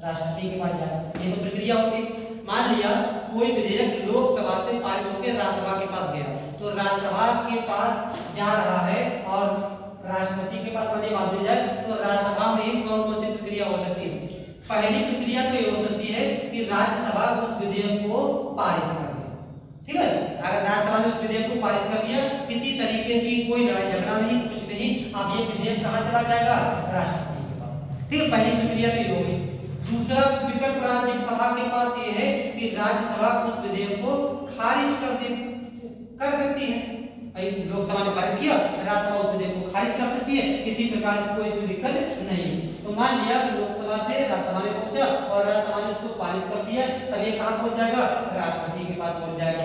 राष्ट्रपति के पास जाएगा। ये तो प्रक्रिया होती है। मान लिया कोई विधेयक लोकसभा से पारित होकर राज्यसभा के पास गया, तो राज्यसभा के पास जा रहा है और राष्ट्रपति के पास वाली बात मिल जाए तो राज्यसभा में कौन कौन सी प्रक्रिया हो सकती है? पहली प्रक्रिया तो ये हो सकती है कि राज्यसभा उस विधेयक को पारित कर दे, ठीक है। अगर राज्यसभा ने उस विधेयक को पारित कर दिया, किसी तरीके की कोई लड़ाई झगड़ा नहीं, कुछ नहीं, अब ये विधेयक कहां चला जाएगा? राष्ट्रपति के पास, ठीक है। पहली प्रक्रिया तो ये होगी। दूसरा विकल्प राज्यसभा के पास ये है कि राज्यसभा उस विधेयक को खारिज कर सकती है। लोकसभा ने पारित किया, राज्यसभा उस विधेयक को खारिज कर सकती है, किसी प्रकार की कोई इसमें दिक्कत नहीं है। तो मान लिया लोकसभा से राज्यसभा में पहुंचा और राज्यसभा ने उसको पारित कर दिया, तब ये कहां पहुंच जाएगा, राष्ट्रपति के पास पहुंच जाएगा।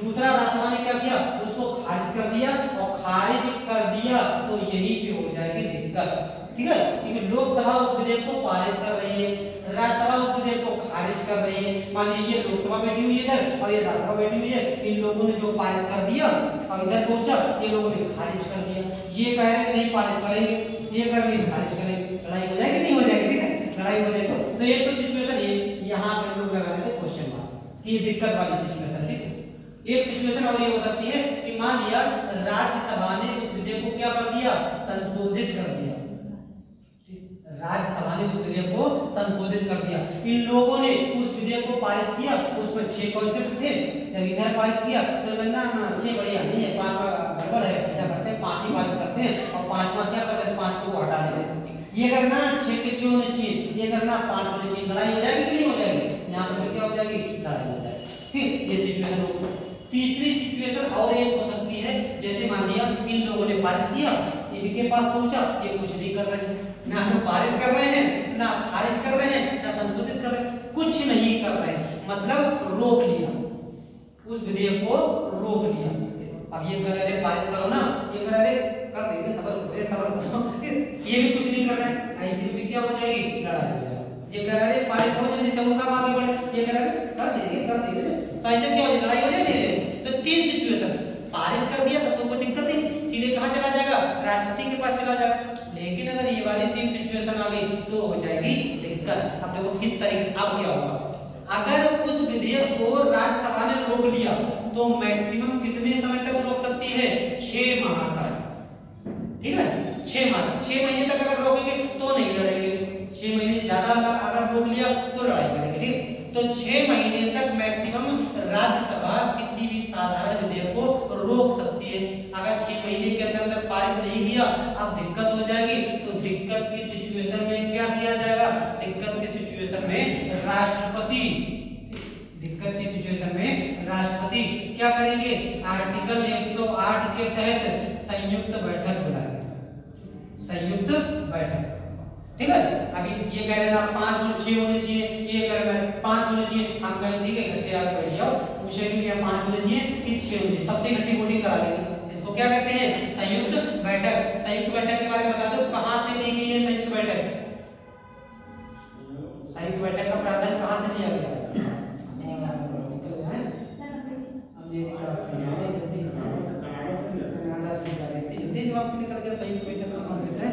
दूसरा राज्यसभा ने क्या किया, उसको खारिज कर दिया, और खारिज कर दिया तो यही पे हो जाएगी दिक्कत, ठीक है, क्योंकि लोकसभा उस विधेयक को पारित कर रही है, राज्यसभा उस विधेयक को खारिज कर रही है। मान लीजिए ये लोकसभा बैठी हुई है इधर और ये राज्यसभा बैठी हुई है, इन लोगों ने जो पारित कर दिया और इधर पहुंचा, ये लोगों ने खारिज कर दिया। ये कह रहे हैं नहीं पारित करेंगे, ये कह रहे हैं खारिज करेंगे, लड़ाई हो जाएगी नहीं हो जाएगी, ठीक है, लड़ाई हो जाएगी। तो ये तो सिचुएशन ये यहाँ पे लोग लगा देते क्वेश्चन मार्क कि दिक्कत वाली सिचुएशन, ठीक है। एक सिचुएशन और ये हो सकती है कि मान लिया राज्यसभा ने उस विधेयक को क्या कर दिया, संशोधित कर दिया, राज्यसभा ने उस विधेयक को संशोधित कर दिया, इन लोगों ने उस विधेयक को पारित किया, उसमें 6 कॉन्सेप्ट थे, जब इधर पारित किया तो ना 6 बढ़िया नहीं है, 5वां गड़बड़ है, ऐसा करते हैं 5 ही पारित करते हैं और 5वां क्या करते हैं, 5 को हटा देते हैं। ये करना 6 के 6 होने चाहिए, ये करना 5 होने चाहिए, लड़ाई हो जाएगी कि नहीं हो जाएगी, यहाँ पर क्या हो जाएगी, लड़ाई हो जाएगी, ठीक। ये सिचुएशन हो। तीसरी सिचुएशन और एक हो सकती है, जैसे मान लिया इन लोगों ने पारित किया, इनके पास पहुंचा, ये कुछ नहीं कर रहे हैं, ना तो पारित कर रहे हैं, ना खारिज कर रहे हैं, ना संशोधित कर रहे हैं, कुछ नहीं कर रहे हैं, मतलब रोक लिया, उस विधेयक को रोक लिया। अब ये कह रहे हैं पारित करो ना, ये कह रहे हैं कर देंगे, सबर करो, ये भी कुछ नहीं कर रहे हैं, ऐसे भी क्या हो जाएगी, लड़ाई हो जाएगी। ये कह रहे हैं पारित हो जाए, जिससे उनका आगे बढ़े, ये कह रहे हैं कर देंगे, तो ऐसे क्या हो जाए, लड़ाई हो जाएगी। तो 3 सिचुएशन, पारित कर दिया तब तुमको दिक्कत नहीं, सीधे कहां चला जाएगा, राष्ट्रपति के पास चला जाएगा। लेकिन अगर ये वाली 3 सिचुएशन आ गई तो हो जाएगी दिक्कत। अब देखो किस तरीके, अब क्या होगा, अगर उस विधेयक को राज्यसभा ने रोक लिया तो मैक्सिमम कितने समय तक रोक सकती है, 6 माह तक, ठीक है, 6 माह, 6 महीने तक अगर रोकेंगे तो नहीं लड़ेंगे, 6 महीने से ज्यादा अगर रोक लिया तो लड़ाई करेंगे, ठीक। तो 6 महीने तक मैक्सिमम राज्यसभा किसी भी साधारण विधेयक को रोक सकती है। अगर 6 महीने के अंदर पारित नहीं किया, अब दिक्कत हो जाएगी, तो दिक्कत की सिचुएशन में क्या किया जाएगा, दिक्कत की सिचुएशन में राष्ट्रपति, दिक्कत की सिचुएशन में राष्ट्रपति क्या करेंगे, आर्टिकल 108 के तहत संयुक्त बैठक बुलाएंगे, संयुक्त बैठक, ठीक है। अभी ये कह रहे हैं 5 और 6 होने चाहिए, ये कह रहे हैं 5 होने चाहिए, हम कहें ठीक है इकट्ठे आके बैठ जाओ, पूछेंगे क्या 5 होने चाहिए कि 6 होने चाहिए, सबसे इकट्ठी वोटिंग करा लेंगे। इसको क्या कहते हैं, संयुक्त बैठक। संयुक्त बैठक के बारे में बता दो, कहां से ली गई है संयुक्त बैठक, संयुक्त बैठक का प्रावधान कहां से लिया गया है, अमेरिका से, कनाडा से, दिमाग से निकल गया। संयुक्त बैठक का कॉन्सेप्ट है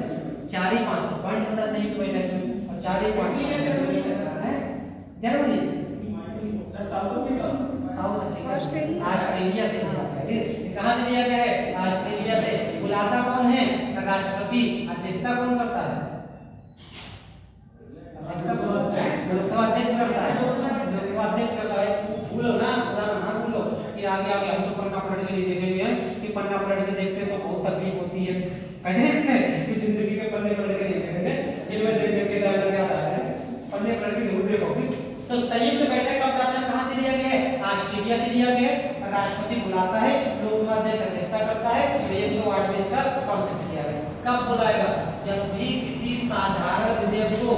4 ही 5 पॉइंट होता है संयुक्त बैठक में, और 4 ही पॉइंट है जर्मनी से, साउथ अफ्रीका, ऑस्ट्रेलिया से लिया गया है। कहां से लिया गया है, ऑस्ट्रेलिया से। बुलाता कौन है, राष्ट्रपति, अध्यक्षता कौन करता है, लोकसभा अध्यक्ष करता है, लोकसभा अध्यक्ष करता है। भूलो ना, ना भूलो कि आगे आगे हम तो पन्ना पलट के नहीं देखेंगे हैं कि पन्ना पलट के देखते तो बहुत तकलीफ होती है, कहते हैं कि जिंदगी के पन्ने पलट के नहीं देखेंगे, जिनमें देख देख के डर लग जाता है, पन्ने पलट के जरूर देखोगे। तो संयुक्त बैठक का प्रावधान कहां से लिया गया है, ऑस्ट्रेलिया से लिया गया है। राष्ट्रपति बुलाता है, लोकसभा अध्यक्ष अध्यक्षता करता है, 108 में इसका कॉन्सेप्ट लिया गया। कब बुलाएगा, जब भी किसी साधारण विधेयक को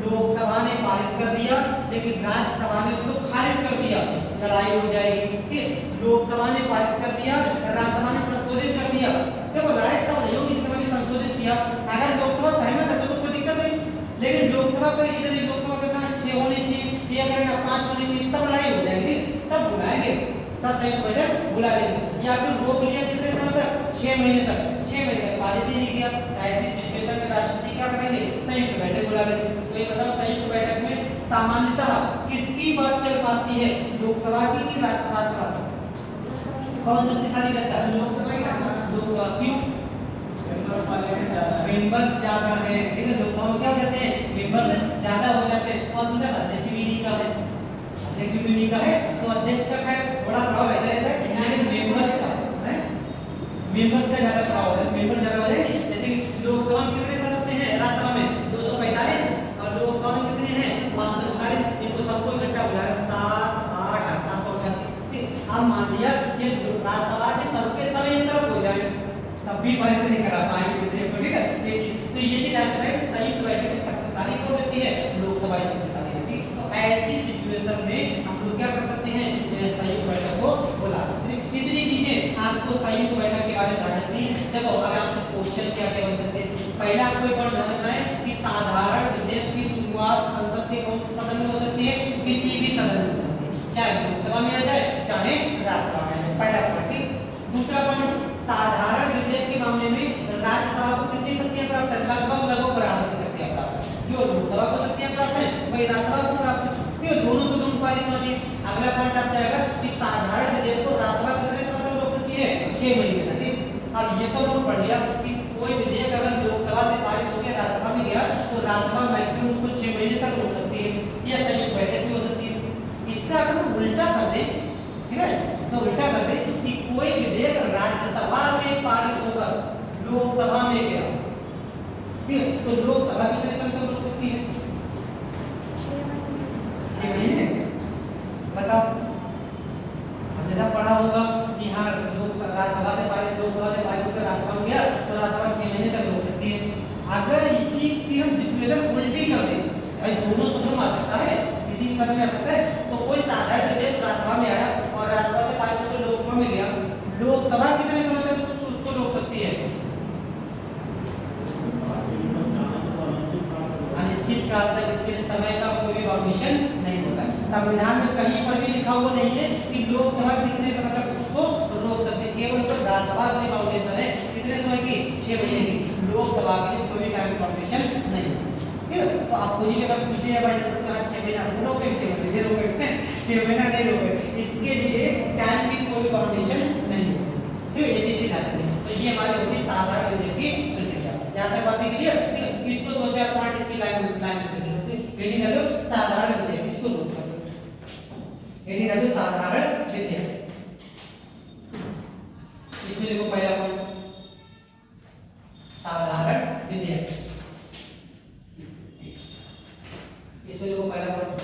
लोकसभा ने पारित कर दिया लेकिन राज्यसभा ने उसको खारिज कर दिया, लड़ाई हो जाएगी, ठीक। लोकसभा ने पारित कर दिया, राज्यसभा ने संशोधित कर दिया, देखो लड़ाई तब नहीं होगी जब मैंने संशोधित किया। अगर लोकसभा सहमत है तो कोई दिक्कत नहीं, लेकिन लोकसभा का इधर लोकसभा करना 6 होने चाहिए, ये करना 5 होने चाहिए, तब लड़ाई हो जाएगी, तब बुलाएंगे, तब संयुक्त बैठक बुला लेंगे। या फिर रोक लिया कितने समय तक, 6 महीने तक, 6 महीने तक पारित ही नहीं किया, ऐसी सिचुएशन में राष्ट्रपति क्या करेंगे, संयुक्त बैठक बुला लेंगे। तो ये बताओ संयुक्त बैठक में सामान्यतः किसकी बात चल पाती है, लोकसभा की कि राज्यसभा की, कौन शक्तिशाली रहता है, लोकसभा। क्यों, मेंबर्स ज्यादा है, ठीक है, लोकसभा में क्या हो जाते हैं, मेंबर्स ज्यादा हो जाते हैं, और दूसरा अध्यक्ष भी नहीं का है, अध्यक्ष भी नहीं का है, तो अध्यक्ष का खैर थोड़ा प्रभाव रहता है, लेकिन मेंबर्स का है, मेंबर्स का ज्यादा प्रभाव है, मेंबर ज्यादा हो जाएंगे। जैसे लोकसभा में कितने सदस्य हैं, राज्यसभा में 245 और लोकसभा में कितने हैं, 540, इनको सबको इकट्ठा बुला रहे 7 8 788, अब मान लिया ये राज्यसभा के सबके समय एक तरफ हो जाए, तब भी पारित नहीं करा पाएंगे, ठीक है। तो ये चीज आपको संयुक्त बैठक में विधेयक क्या क्या बन सकते हैं। पहला आपको एक बात ध्यान रखना है कि साधारण विधेयक की शुरुआत संसद के कौन से सदन में हो सकती है, किसी भी सदन में हो सकती है, चाहे लोकसभा में आ जाए चाहे राज्यसभा में आ जाए। पहला पॉइंट। ठीक, दूसरा पॉइंट, साधारण विधेयक के मामले में राज्यसभा को कितनी शक्तियां प्राप्त है, लगभग लगभग बराबर की शक्तियां प्राप्त है। जो लोकसभा को शक्तियां प्राप्त है वही राज्यसभा को प्राप्त है, ये दोनों से दोनों पारित होना चाहिए। अगला पॉइंट आप जाएगा कि साधारण विधेयक को राज्यसभा कितने समय तक रोक सकती है, 6 महीने तक। ठीक, अब ये तो नोट पढ़ लिया कि कोई विधेयक अगर लोकसभा से पारित हो गया राज्यसभा में गया तो राज्यसभा मैक्सिमम उसको 6 महीने तक रोक सकती है, या संयुक्त बैठक भी हो सकती है। इसका अगर हम उल्टा कर दें, ठीक है, इसका उल्टा कर दें कि कोई विधेयक राज्यसभा से पारित होकर लोकसभा में गया, ठीक है, तो लोकसभा कितने समय तक रोक सकती है, 6 महीने। बताओ, हमने जब पढ़ा होगा कि हाँ राज्यसभा से पारित होकर राज्यसभा में गया तो राज्यसभा 6 महीने तक रोक सकती है। अगर इसी की हम सिचुएशन उल्टी कर दें, भाई दोनों सदनों में आ सकता है, किसी भी सदन में आ सकता है, तो कोई साधारण विधेयक राज्यसभा में आया और राज्यसभा से पारित होकर लोकसभा में गया, लोकसभा कितने समय तक उसको रोक सकती है, अनिश्चित काल तक। इसके लिए समय का कोई भी बाउंडेशन नहीं होता। संविधान में कहीं पर भी लिखा हुआ नहीं है कि लोकसभा कितने समय तक उसको रोक सकती है, केवल राज्यसभा की बाउंडेशन है कितने समय की, 6 महीने की। लोकसभा के लिए कोई भी टाइम बाउंडेशन नहीं है। ठीक है, तो आप मुझे अगर पूछिए भाई 6 महीना रोके, 6 महीने रोके, 6 महीना नहीं रोके, इसके लिए टाइम की कोई बाउंडेशन नहीं है। ठीक है, ये चीज ध्यान रखनी। तो ये हमारी होती है साधारण विधेयक की प्रक्रिया। यहां तक बातें क्लियर। इसको 2-4 पॉइंट इसकी लाइन में हेडिंग डालो साधारण विधेयक, इसको नोट कर लो। हेडिंग डालो साधारण विधेयक। इसमें देखो पहला पॉइंट साधारण विधेयक, इसमें देखो पहला पॉइंट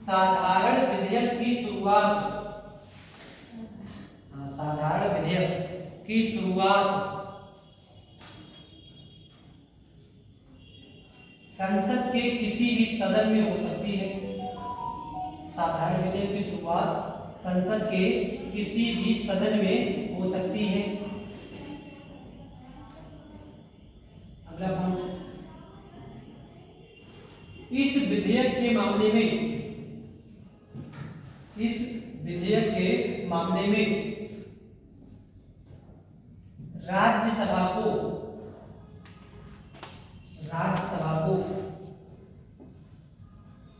साधारण विधेयक की शुरुआत। साधारण विधेयक की शुरुआत संसद के किसी भी सदन में हो सकती है। साधारण विधेयक की शुरुआत संसद के किसी भी सदन में हो सकती है। अगला पॉइंट, इस विधेयक के मामले में राज्यसभा को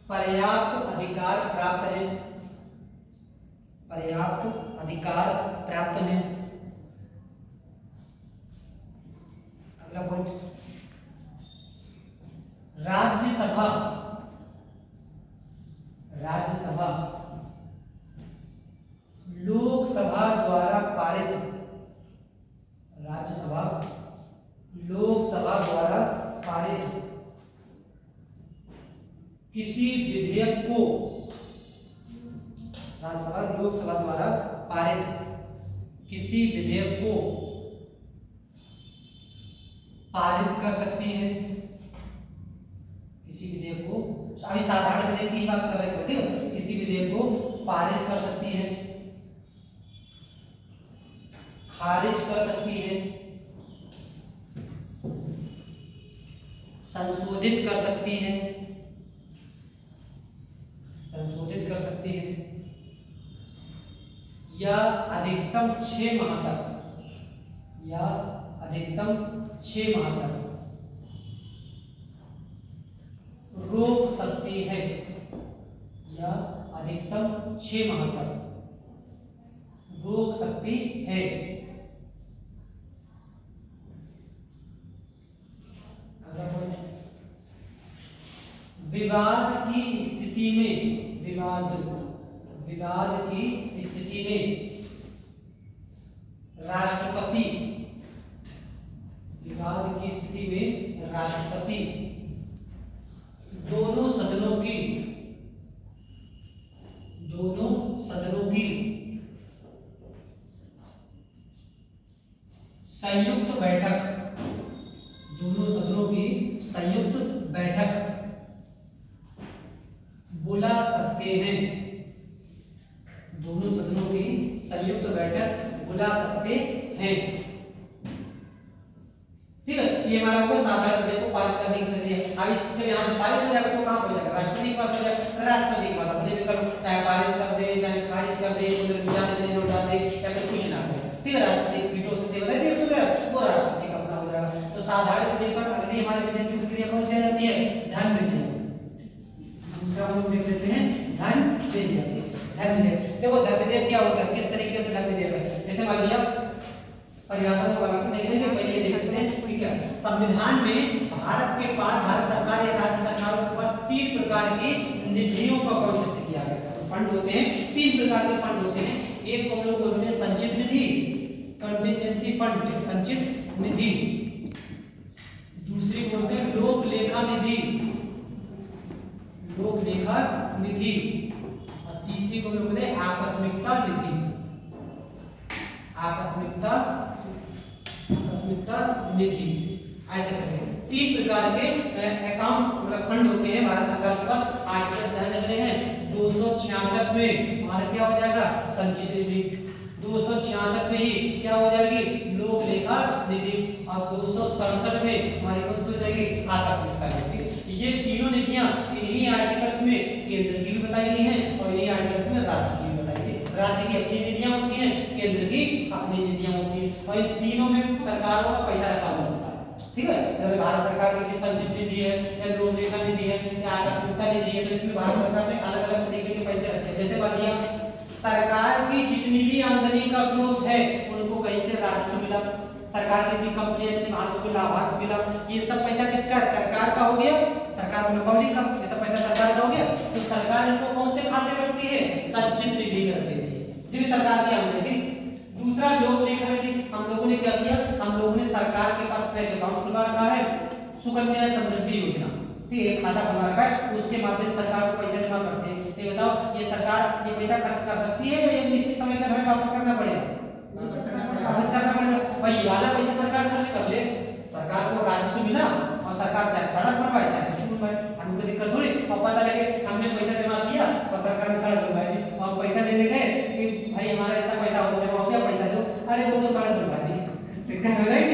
पर्याप्त अधिकार प्राप्त है। अगला पॉइंट, राज्यसभा लोकसभा द्वारा पारित किसी विधेयक को लोकसभा द्वारा पारित किसी विधेयक को पारित कर सकती है। किसी विधेयक को, अभी साधारण विधेयक की बात कर रहे थे, ठीक है, किसी विधेयक को पारित कर सकती है, खारिज कर सकती है, संशोधित कर सकती है, या अधिकतम 6 माह तक रोक सकती है, या अधिकतम 6 माह तक रोक सकती है। विवाद की स्थिति में राष्ट्रपति दोनों सदनों की संयुक्त बैठक बुला सकते हैं। दोनों सदनों की संयुक्त बैठक बुला सकते हैं। ये हमारा को साधारण विधेयक को पारित करने के लिए अब इसके यहाँ से पारित हो जाएगा तो कहाँ हो जाएगा राष्ट्रपति के पास हो जाएगा। राष्ट्रपति के पास अपने विकल्प चाहे पारित कर दे चाहे खारिज कर दे विचार देने नोट डाल दे या फिर कुछ ना करे, ठीक है। राष्ट्रपति वीटो से दे बताइए वो राष्ट्रपति का अपना हो जाएगा। तो साधारण विधेयक पर अगली हमारे विधेयक की प्रक्रिया कौन सी आ जाती है धन विधेयक। दूसरा हम देख लेते हैं धन विधेयक। धन विधेयक देखो धन विधेयक क्या होता है, किस तरीके से धन विधेयक है। जैसे मान लिया परिभाषा को वाला से देख लेंगे, पहले देखते हैं कि क्या संविधान में भारत के पास भारत सरकार या राज्य सरकारों के पास 3 प्रकार की निधियों का कॉन्सेप्ट किया गया है। फंड होते हैं 3 प्रकार के फंड होते हैं। एक को हम लोग बोलते हैं संचित निधि कंटिजेंसी फंड संचित निधि, दूसरी बोलते हैं लोक लेखा निधि लोक लेखा निधि, और तीसरी को हम लोग बोलते हैं आकस्मिकता निधि आकस्मिकता निधि। ऐसे करते हैं 3 प्रकार के अकाउंट मतलब फंड होते हैं भारत सरकार के पास। आर्टिकल ध्यान रख रहे हैं 266 में हमारा क्या हो जाएगा संचित निधि, 266 में ही क्या हो जाएगी लोक लेखा निधि, और 267 में हमारी कौन सी हो जाएगी आकस्मिकता निधि। ये तीनों निधियां इन्हीं आर्टिकल्स में केंद्र की भी बताई गई हैं और इन्हीं आर्टिकल्स में राज्य की भी बताई गई। राज्य की अपनी निधियां होती हैं, केंद्र की अपनी निधियां होती हैं, और इन तीनों में सरकारों का पैसा रखा हुआ होता है, ठीक है। जैसे भारत सरकार की संचित निधि है या लोक लेखा निधि है या आकस्मिकता निधि है, तो इसमें भारत सरकार ने अलग अलग तरीके के पैसे रखे। जैसे मान लिया सरकार की जितनी भी आमदनी का स्रोत है उनको कहीं से राजस्व मिला, सरकार की भी कंपनियां जितनी वहां को लाभांश मिला, ये सब पैसा किसका सरकार का हो गया, सरकार मतलब पब्लिक का, ये सब पैसा सरकार का हो गया। तो सरकार इनको कौन से खाते में रखती है संचित निधि में रखती है, जो सरकार की आमदनी। दूसरा लोक लेखा निधि, हम लोगों ने क्या किया, हम लोगों ने सरकार के पास बैंक अकाउंट खुलवा रखा है सुकन्या समृद्धि योजना, ठीक है, खाता खुलवा रखा है, उसके माध्यम से सरकार को पैसा जमा करते हैं। तो बताओ ये सरकार ये पैसा खर्च कर सकती है या ये निश्चित समय पर हमें वापस करना पड़ेगा, वापस करना पड़ेगा। भाई वाला पैसा सरकार खर्च कर ले, सरकार को राजस्व मिला और सरकार चाहे सड़क बनवाए चाहे कुछ बनवाए, हमको दिक्कत थोड़ी। और पता लगे हमने पैसा जमा किया और सरकार ने सड़क बनवाई दी और पैसा देने गए कि भाई हमारा इतना पैसा हो जमा हो गया पैसा दो, अरे वो तो सड़क बनवा दी, दिक्कत हो जाएगी।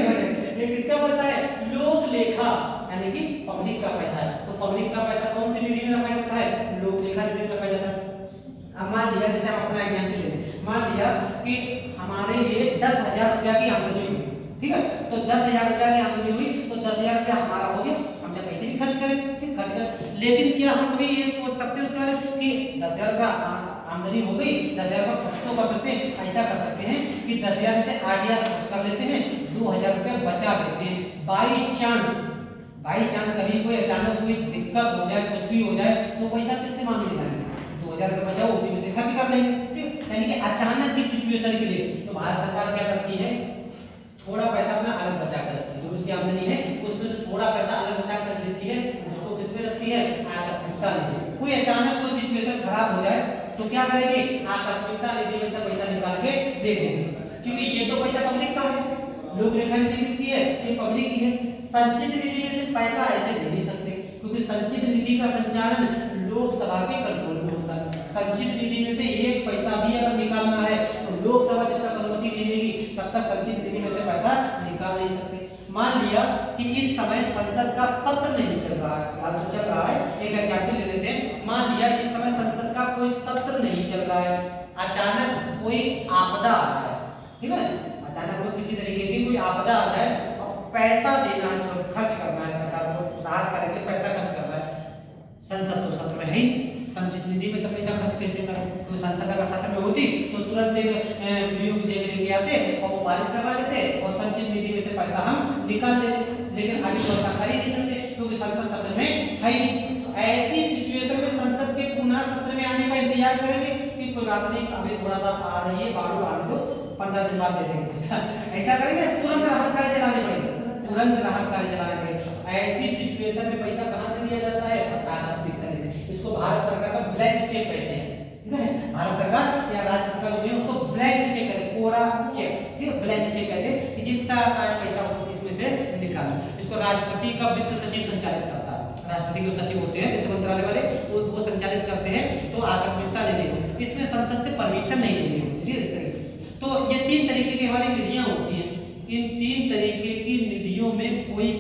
ये किसका पैसा है लोक लेखा यानी कि पब्लिक का पैसा है। तो पब्लिक का पैसा कौन सी निधि में रखा जाता है लोक लेखा निधि में रखा जाता है। अब मान लिया जैसे हम अपना एग्जांपल ले, मान लिया कि हमारे लिए 10,000 रुपया की आमदनी हुई, ठीक है। तो 10,000 रुपया की आमदनी हुई तो 10,000 रुपया हमारा हो गया, हम चाहे कैसे भी खर्च करें, ठीक खर्च करें। लेकिन क्या हम कभी ये सोच सकते हैं उसके बारे में कि 10,000 रुपया आमदनी हो गई 10,000 रुपया खर्च तो कर सकते हैं, ऐसा कर सकते हैं कि 10,000 से 8,000 खर्च कर लेते हैं, 2,000 रुपया बचा देते हैं। बाई चांस कभी कोई अचानक कोई दिक्कत हो जाए कुछ भी हो जाए तो पैसा किससे मांग जाएंगे, 2,000 रुपया बचा उसी में से खर्च कर देंगे, ठीक। यानी कि अचानक की सिचुएशन के लिए तो भारत सरकार क्या करती है थोड़ा पैसा अपना अलग बचा कर रखती है, जो उसकी आमदनी है उसमें से थोड़ा पैसा अलग बचा कर लेती है, उसको किस पे रखती है आकस्मिकता निधि। कोई अचानक कोई सिचुएशन खराब हो जाए तो क्या करेगी आकस्मिकता निधि में से पैसा निकाल के दे देंगे, क्योंकि ये तो पैसा पब्लिक का है। लोक लेखा निधि किसकी है ये पब्लिक की है। संचित निधि में से पैसा ऐसे दे नहीं सकते क्योंकि संचित निधि का संचालन लोकसभा के कंट्रोल में होता है। संचित निधि में से एक पैसा भी अगर निकालना है तो लोकसभा जब तक अनुमति नहीं देगी तब तक संचित निधि में से पैसा निकाल नहीं सकते। मान लिया कि इस समय संसद का सत्र नहीं चल रहा है, फिलहाल तो चल रहा है, एक एग्जांपल ले लेते हैं। मान लिया इस समय संसद का कोई सत्र नहीं चल रहा है, अचानक कोई आपदा आ जाए, ठीक है, अचानक कोई किसी तरीके की कोई आपदा आ जाए और पैसा देना है खर्च करना है, सरकार को राहत करके पैसा खर्च करना है। संसद तो सत्र में है ही, संचित निधि में से पैसा खर्च कैसे करें, तो संसद अगर सत्र में होती तो तुरंत एक विधेयक लेके आते और वो पारित करवा लेते और संचित निधि में से पैसा हम निकाल लेते, लेकिन अभी सरकार कर ही नहीं सकते क्योंकि संसद सत्र में है ही नहीं। तो ऐसी सिचुएशन में संसद के पुनः सत्र में आने का इंतजार करेंगे कि कोई बात नहीं अभी थोड़ा सा आ रही है बाढ़ आने दो 15 दिन बाद दे देंगे पैसा, ऐसा करेंगे तुरंत राहत कार्य चलाने पड़ेगा, तुरंत राहत कार्य चलाने पड़ेगा। ऐसी सिचुएशन में पैसा कहां से दिया जाता है आकस्मिकता से। इसको भारत सरकार का ब्लैंक चेक कहते हैं, ठीक है, भारत सरकार या राज्य सरकार जो है उसको ब्लैंक चेक कहते हैं, कोरा चेक, ठीक है, ब्लैंक चेक कहते हैं कि जितना सारा पैसा हो इसमें से निकालो। इसको राष्ट्रपति का वित्त सचिव संचालित करता है, राष्ट्रपति के सचिव होते हैं वित्त मंत्रालय वाले, वो संचालित करते हैं। तो आकस्मिकता लेने को इसमें संसद से परमिशन नहीं लेनी होती, ठीक है। तो ये 3 तरीके की हमारी निधियां होती हैं, इन 3 तरीके की निधियों में कोई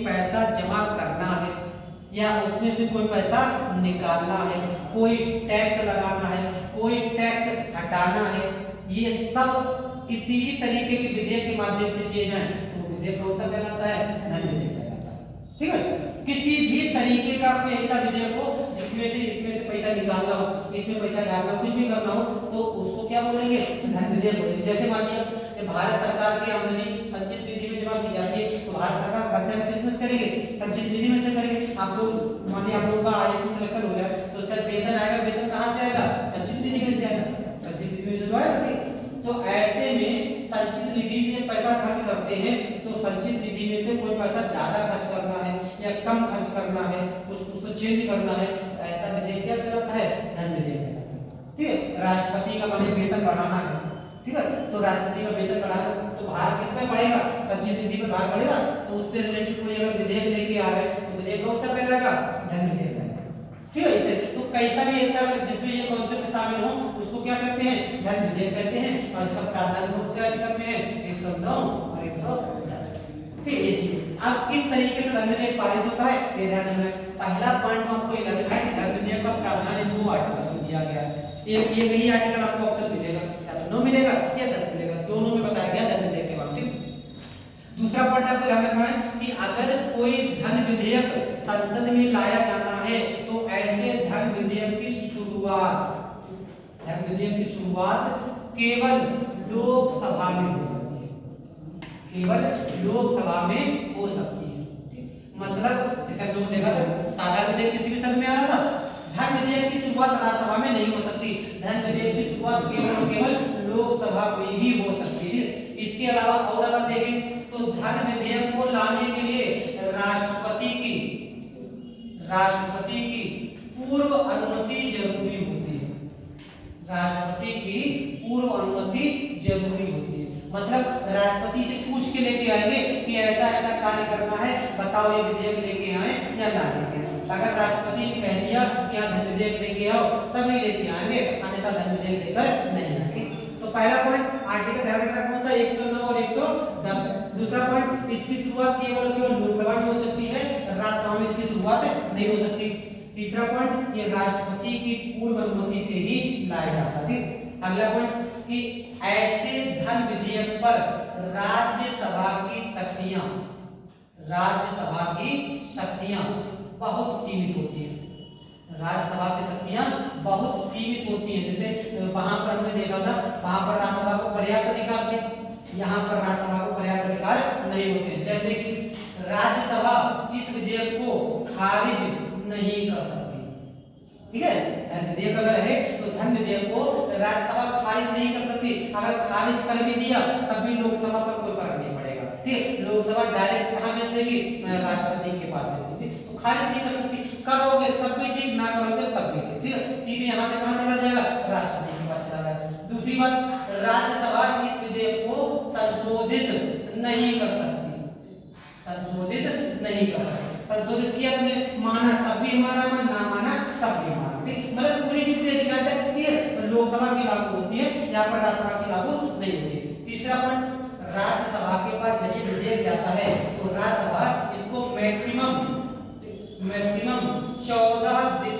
या उसमें से कोई पैसा निकालना है, कोई टैक्स लगाना है, कोई टैक्स हटाना है, ये सब किसी भी तरीके के विधेयक के माध्यम से किए जाए तो विधेयक कौन सा कहलाता है? धन विधेयक कहलाता है। ठीक है, किसी भी तरीके का कोई ऐसा विधेयक हो जिसमें से इसमें से पैसा निकालना हो, इसमें पैसा डालना हो, कुछ भी करना हो तो उसको क्या बोलेंगे? धन विधेयक बोलेंगे। जैसे मानिए भारत सरकार की आमदनी संचित निधि में जमा की जाती है तो भारत सरकार खर्चा किसमें से करेगी? संचित निधि में से करेगी। आप लोग मानिए आप लोग का आईएएस सिलेक्शन हो गया तो सर वेतन आएगा, वेतन कहां से आएगा? संचित निधि में से आएगा, संचित निधि में से तो आएगा। तो ऐसे में संचित निधि से पैसा खर्च करते हैं तो संचित निधि में से कोई पैसा ज्यादा खर्च करना है या कम खर्च करना है, उसको चेंज करना है, ऐसा विधेयक क्या कहलाता है? धन विधेयक कहलाता है। ठीक है, राष्ट्रपति का माने वेतन बढ़ाना है, ठीक है, तो राष्ट्रपति का वेतन बढ़ाना तो भार किस पे पड़ेगा? संचित निधि पर भार पड़ेगा। तो उससे रिलेटेड कोई अगर विधेयक लेके आ रहे तो विधेयक कौन सा कहलाएगा? धन विधेयक। ठीक है, इसे तो कैसा भी ऐसा जिसमें ये कॉन्सेप्ट शामिल हो उसको क्या कहते हैं? धन विधेयक कहते हैं। और इसका प्रावधान कौन से आर्टिकल में है? 109 और 110। ठीक है, ये चीज अब किस तरीके से धन विधेयक पारित होता है ये ध्यान रखना। पहला पॉइंट हमको ये लगता है कि धन विधेयक का प्रावधान इन 2 आर्टिकल में दिया गया है। एक ये यही आर्टिकल आपको ऑप्शन मिलेगा, या तो 9 मिलेगा या 10 मिलेगा, दोनों में बताया गया धन विधेयक के बारे में। दूसरा पॉइंट आपको ध्यान रखना है कि अगर कोई धन विधेयक संसद में लाया जाना है तो ऐसे धन विधेयक की शुरुआत केवल लोकसभा में हो सकती है, केवल लोकसभा में हो सकती है। मतलब जैसे लोग देखा था साधारण विधेयक किसी भी सदन में आ रहा था, धन विधेयक की शुरुआत राज्यसभा में नहीं हो सकती, धन विधेयक की शुरुआत केवल लोकसभा में ही हो सकती है। इसके अलावा और अगर देखें तो धन विधेयक को लाने के लिए राष्ट्रपति की पूर्व अनुमति जरूरी होती है, राष्ट्रपति की पूर्व अनुमति जरूरी होती है। मतलब राष्ट्रपति से पूछ के लेके आएंगे कि ऐसा ऐसा कार्य करना है, बताओ ये विधेयक लेके आए या ना लेके आए। अगर राष्ट्रपति ने कह दिया कि आप धन विधेयक लेके आओ तभी लेके आएंगे, अन्यथा धन विधेयक लेकर नहीं आएंगे। तो पहला पॉइंट आर्टिकल ध्यान रखना कौन सा? 109 और 110। दूसरा पॉइंट इसकी शुरुआत केवल लोकसभा में हो सकती है, राज्यसभा में इसकी शुरुआत नहीं हो सकती। तीसरा पॉइंट ये राष्ट्रपति की पूर्व अनुमति से ही लाया जाता है। ठीक, अगला पॉइंट कि ऐसे धन विधेयक पर राज्यसभा की शक्तियां बहुत सीमित होती हैं, राज्यसभा की शक्तियां बहुत सीमित होती हैं। जैसे वहां पर हमने देखा था, वहां पर राज्यसभा को पर्याप्त अधिकार थे, यहाँ पर राज्यसभा को पर्याप्त अधिकार नहीं होते। जैसे कि राज्यसभा इस विधेयक को खारिज नहीं कर सकती। ठीक है, धन विधेयक अगर है तो धन विधेयक को राज्यसभा खारिज नहीं कर सकती। अगर खारिज कर भी दिया तब भी लोकसभा पर कोई फर्क नहीं पड़ेगा। ठीक, लोकसभा डायरेक्ट कहां भेज देगी? राष्ट्रपति के पास भेज देगी। तो खारिज नहीं कर सकती, करोगे तब भी ठीक, ना करोगे तब भी ठीक। ठीक है, सीधे यहां से कहां चला जाएगा? राष्ट्रपति के पास चला जाएगा। दूसरी बात, राज्यसभा इस विधेयक को संशोधित नहीं कर सकती, संशोधित नहीं कर सकती। संशोधित किया तुमने, माना तब भी हमारा मन, ना माना तब भी हमारा। मतलब पूरी की पूरी अधिकारिता किसकी है? लोकसभा की लागू होती है, यहाँ पर राज्यसभा की लागू नहीं होती। तीसरा पॉइंट, राज्यसभा के पास जब ये विधेयक जाता है तो राज्यसभा इसको मैक्सिमम 14 दिन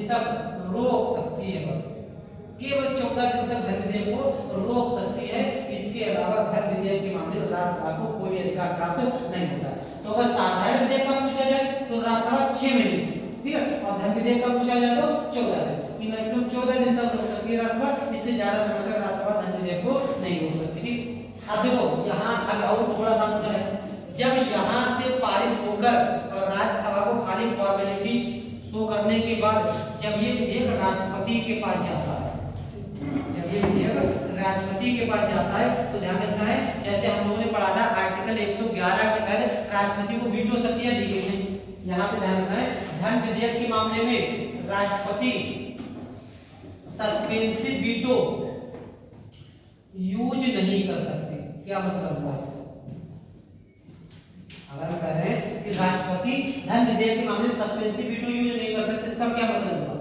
तक रोक सकती है, बस केवल 14 दिन तक धन विधेयक को रोक सकती है। इसके अलावा धन विधेयक के मामले में राज्यसभा को कोई अधिकार प्राप्त नहीं होता। तो अगर साधारण विधेयक का पूछा जाए तो राज्यसभा 6 महीने, ठीक है, और धन विधेयक का पूछा जाए तो 14 दिन, कि मैक्सिमम 14 दिन तक रोक सकती है राज्यसभा, इससे ज्यादा समय तक राज्यसभा धन विधेयक को नहीं रोक सकती। ठीक, अब देखो यहाँ और थोड़ा सा अंतर है। जब यहाँ से पारित होकर और राज्यसभा को खाली फॉर्मेलिटीज शो करने के बाद जब ये विधेयक राष्ट्रपति के पास जाता है, जब ये विधेयक राष्ट्रपति के पास जाता है तो ध्यान रखना है, जैसे हम लोगों ने पढ़ा था आर्टिकल 111 के तहत राष्ट्रपति को वीटो शक्तियां दी गई हैं। यहाँ पे ध्यान रखना है, धन विधेयक के मामले में राष्ट्रपति सस्पेंसिव वीटो यूज नहीं कर सकते। क्या मतलब हुआ इसका? अगर हम कह रहे हैं कि राष्ट्रपति धन विधेयक के मामले में सस्पेंसिव वीटो यूज नहीं कर सकते, इसका क्या मतलब हुआ?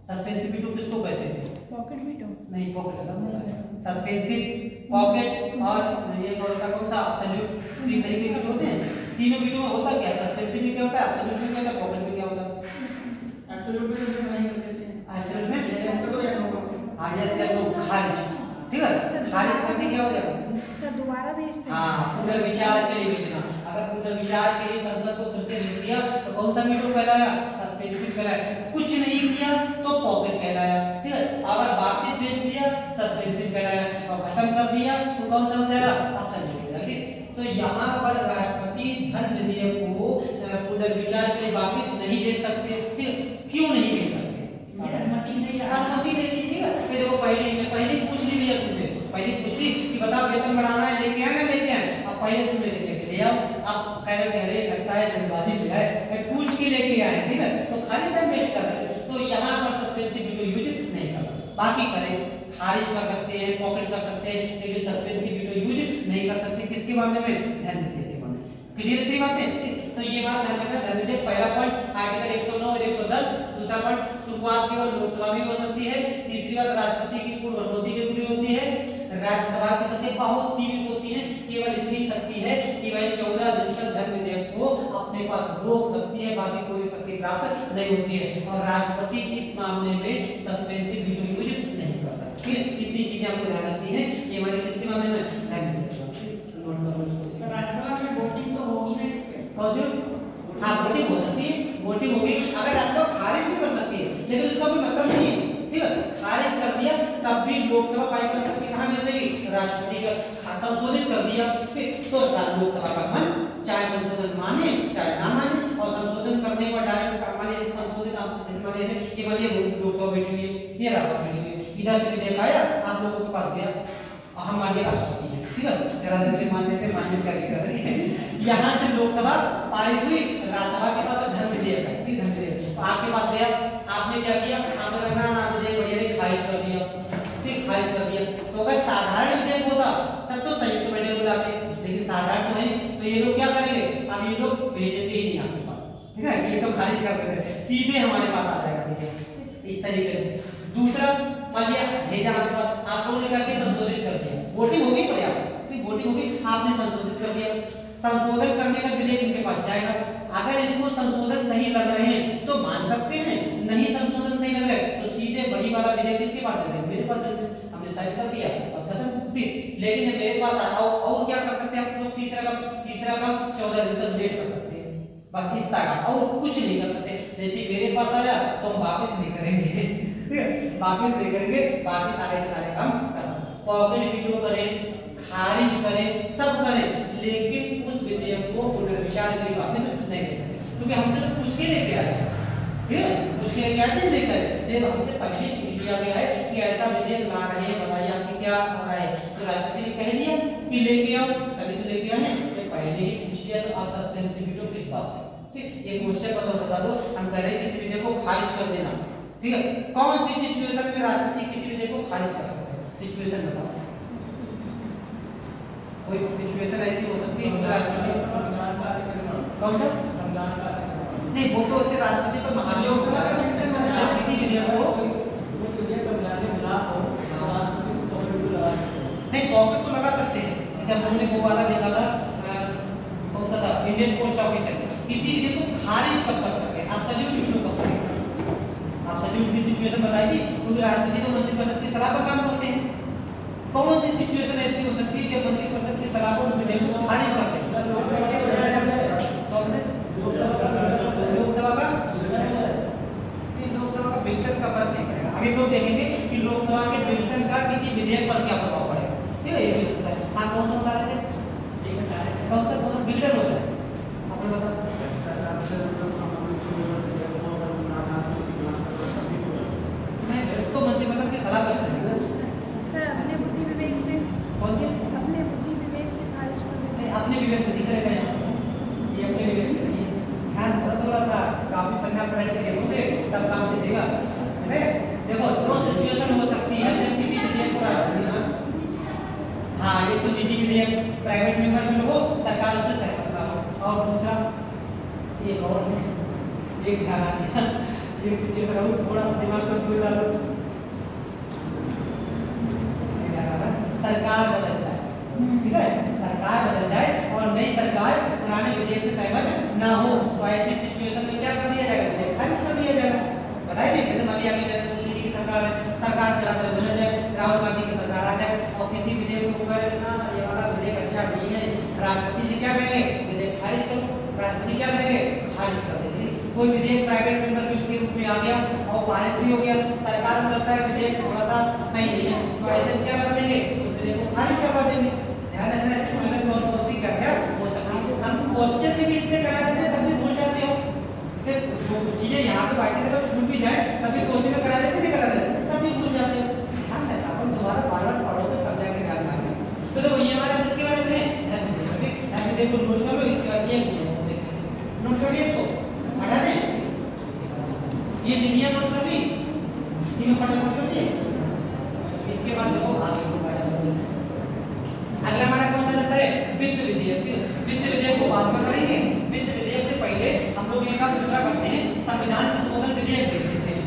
सस्पेंसिव वीटो किसको कहते हैं? पॉकेट वीटो नहीं, पॉकेट अलग होता है। सस्पेंसिव, पॉकेट और ये कौन सा एब्सोल्यूट, तीन तरीके के वीटो होते हैं। तीनों वीटो में होता क्या, सस्पेंसिव में क्या होता है, एब्सोल्यूट में क्या होता है, पॉकेट में क्या होता है? एब्सोल्यूट में तो नहीं कर देते हैं, एब्सोल्यूट में यस तो या नो का, हाँ यस या नो, खारिज। ठीक है, खारिज करने क्या हो जाएगा? सर दोबारा भेजते हैं। हाँ, पुनर्विचार के लिए भेजना। अगर पुनर्विचार के लिए संसद को फिर से भेज दिया तो कौन सा वीटो कहलाया, सस्पेंसिव कहलाया। कुछ नहीं किया तो पॉकेट कहलाया। ठीक है, अगर वापस भेज दिया सस्पेंसिव कहलाया, और खत्म कर दिया तो कौन सा हो जाएगा, एब्सोल्यूट हो जाएगा। ठीक, तो यहाँ पर राष्ट्रपति धन विधेयक को पुनर्विचार के लिए वापस नहीं भेज सकते। ठीक, क्यों नहीं भेज सकते? अनुमति नहीं है, अनुमति नहीं दी। ठीक है, फिर देखो पहले पूछ ली भैया तुमसे, पहले पूछती कि बता वेतन बढ़ाना है, लेके आए ना लेके आए, अब पहले तुम लेके ले आओ। अब कह रहे लगता है जल्दबाजी में है, मैं पूछ के लेके आए। ठीक है, तो खाली टाइम वेस्ट कर रहे हैं। तो यहाँ पर सस्पेंसिव वीटो यूज नहीं कर सकते, बाकी करें, खारिज कर सकते हैं, पॉकेट कर सकते हैं, लेकिन सस्पेंसिव वीटो यूज नहीं कर सकते। किसके मामले में, धन विधेयक के मामले में। क्लियर थी बातें? तो ये बात ध्यान रखना, धन विधेयक पहला पॉइंट आर्टिकल 109 और 110। दूसरा पॉइंट शुरुआत केवल लोकसभा में हो सकती है। तीसरी बात राष्ट्रपति की पूर्व अनुमति जरूरी होती है। राज्यसभा की शक्ति बहुत सीमित होती है, केवल इतनी शक्ति है कि वह 14 अधिसूचन धन विधेयक को अपने पास रोक सकती है, बाकी कोई शक्ति प्राप्त नहीं होती है। और राष्ट्रपति इस मामले में सस्पेंसिव वीटो यूज नहीं करता। ठीक है, इतनी चीजें आपको ध्यान रखनी है। ये हमारे किसके मामले में, धन विधेयक। नोट कर लो इसको। तो राज्यसभा में वोटिंग तो होगी ना इस पे, कौन सी? हाँ, वोटिंग हो सकती है, वोटिंग होगी। अगर राष्ट्रसभा खारिज भी कर सकती है, लेकिन उसका भी मतलब नहीं है। ठीक है, खारिज कर दिया तब भी लोकसभा पाई कर सकती है, कहां मिल जाएगी, राष्ट्रपति का संशोधित कर दिया। ठीक, तो लोकसभा का मन चाहे संशोधन माने चाहे ना माने, और संशोधन करने पर डायरेक्ट मान लीजिए संशोधित जैसे मान लीजिए कि मान लीजिए लोकसभा बैठी हुई है, ये राष्ट्रपति बैठी हुई है, इधर से विधेयक आया आप लोगों के पास गया, हम मान लिया राष्ट्रपति है। ठीक है, जरा देर मान लेते मान्य क्या कर रही है। यहाँ से लोकसभा पारित हुई, राज्यसभा के पास धन विधेयक है। ठीक, धन विधेयक आपके पास गया, आपने क्या किया, आपने कहा ना विधेयक बढ़िया खारिज कर दिया। ठीक, खारिज कर दिया। तो अगर साधारण विधेयक होता तब तो संयुक्त बैठक बुलाते, लेकिन साधारण तो है, तो ये लोग क्या करेंगे, अब ये लोग भेजते ही नहीं आपके पास। ठीक है, ये तो खारिज कर देते, सीधे हमारे पास आ जाएगा विधेयक इस तरीके से। दूसरा, मान लिया भेजा आपके पास, आप लोगों ने क्या किया, संशोधित कर दिया, वोटिंग होगी पर्याप्त। ठीक, वोटिंग होगी, आपने संशोधित कर दिया। संशोधन करने का विधेयक इनके पास जाएगा। अगर इनको संशोधन सही लग रहे हैं तो मान सकते हैं, नहीं संशोधन सही लग रहा है तो सीधे वही वाला विधेयक किसके पास दे देंगे, मेरे पास दे देंगे, हमने साइन कर दिया और खत्म। लेकिन जब मेरे पास आओ और क्या कर सकते हैं आप लोग, तीसरा काम 14 दिन तक लेट कर सकते हैं, बस इतना का, और कुछ नहीं कर सकते। जैसे मेरे पास आया तो हम वापस नहीं करेंगे। ठीक है, वापस नहीं करेंगे, बाकी सारे के सारे काम कर सकते, पॉकेट वीटो करें, खारिज करें, सब करें, लेकिन उस विधेयक को पुनर्विचार के लिए वापस नहीं दे सकते, क्योंकि हमसे तो पूछ के लेके आए। ठीक है, पूछ के लेके आए लेकर, लेकिन हमसे पहले पूछ लिया गया है कि ऐसा विधेयक ला रहे हैं, बताइए आपकी क्या राय है। तो राष्ट्रपति ने कह दिया कि लेके आओ, तभी तो लेके आए, तो पहले ही पूछ लिया तो आप सस्पेंसिव वीटो किस बात है। ठीक, ये क्वेश्चन बस बता दो, हम कह रहे हैं किसी विधेयक को खारिज कर देना। ठीक है, कौन सी सिचुएशन में राष्ट्रपति किसी विधेयक को खारिज कर सकते हैं, सिचुएशन बताओ। कोई सिचुएशन ऐसी हो सकती है राष्ट्रपति कौन सा, नहीं वो तो उससे राष्ट्रपति पर महाभियोग किसी विधेयक को नहीं पॉकेट तो लगा सकते हैं। जैसे हम लोगों ने वो वाला देखा था, कौन सा था, इंडियन पोस्ट ऑफिस है, किसी विधेयक को खारिज कब कर सकते हैं, एब्सोल्यूट वीटो कब करेंगे, एब्सोल्यूट की सिचुएशन बताइए, क्योंकि राष्ट्रपति तो मंत्रिपरिषद की सलाह पर काम करते हैं। कौन सी सिचुएशन ऐसी हो सकती है कि मंत्रिपरिषद की सलाह पर विधेयक को खारिज कर दें, लोकसभा का, लोकसभा का वेतन का फर्क नहीं पड़ेगा। अभी लोग देखेंगे कि लोकसभा के वेतन का किसी विधेयक पर क्या प्रभाव पड़ेगा। ठीक है, ये भी हो सकता है। हाँ, कौन सा बता रहे थे, कौन सा वेतन होता है, आपने बताया तो मंत्रिपरिषद की सलाह कर रहे हैं सर, अपने बुद्धि विवेक से, कौन से, अपने बुद्धि विवेक से खारिज कर देते हैं। अपने विवेक से नहीं करेगा यहाँ, ये अपने विवेक से नहीं है। ध्यान थोड़ा सा काफी पन्ना पलट के देखोगे तब काम चलेगा। देखो दो सिचुएशन हो सकती है जब किसी विधेयक को राष्ट्रपति, हाँ एक तो निजी विधेयक प्राइवेट मेंबर में हो, सरकार उससे सहमत ना हो, और दूसरा एक और एक ध्यान आ गया, एक सिचुएशन हो, थोड़ा सा दिमाग पर जोर डालो, सरकार बदल जाए। ठीक है, सरकार बदल जाए और नई सरकार पुराने विधेयक से सहमत ना हो तो ऐसी सिचुएशन में क्या कर दिया जाएगा, विधेयक खारिज कर दिया जाएगा। बताइए जैसे मान लिया नरेंद्र मोदी जी की सरकार है, सरकार चलाकर बदल जाए, राहुल गांधी की सरकार आ जाए और किसी विधेयक को कहे ना ये वाला विधेयक अच्छा नहीं है, राष्ट्रपति जी क्या कहेंगे, विधेयक खारिज करो, राष्ट्रपति क्या करेंगे, खारिज कर देंगे। कोई विधेयक प्राइवेट मेंबर बिल के रूप में आ गया और पारित भी हो गया, सरकार को लगता है विधेयक थोड़ा सा सही नहीं है तो ऐसे क्या कर देंगे, उस विधेयक को खारिज करवा देंगे। ध्यान रखना है, इसमें कौन कौन सी क्या क्या हो सकती है। हम क्वेश्चन में भी इतने करा देते हैं तब भी भूल जाते हो, फिर जो चीजें यहाँ पे बाई से छूट भी जाए तभी क्वेश्चन में करा देते नहीं करा देते तब भी भूल जाते हो। ध्यान रखना, अपन दोबारा बार-बार पढ़ोगे तब जाके ध्यान रखना। तो देखो ये हमारा किसके बारे में है, ध्यान देखो, नोट कर लो, इसके बाद ये नोट कर लिया, इसको हटा दें, ये विधियां नोट कर ली, तीनों फटाफट कर लिए। इसके बाद देखो आगे अगला हमारा कौन सा जाता है, वित्त विधेयक। वित्त विधेयक को बाद में करेंगे, वित्त विधेयक से पहले हम लोग एक आध दूसरा करते हैं, संविधान संशोधन विधेयक देख लेते हैं।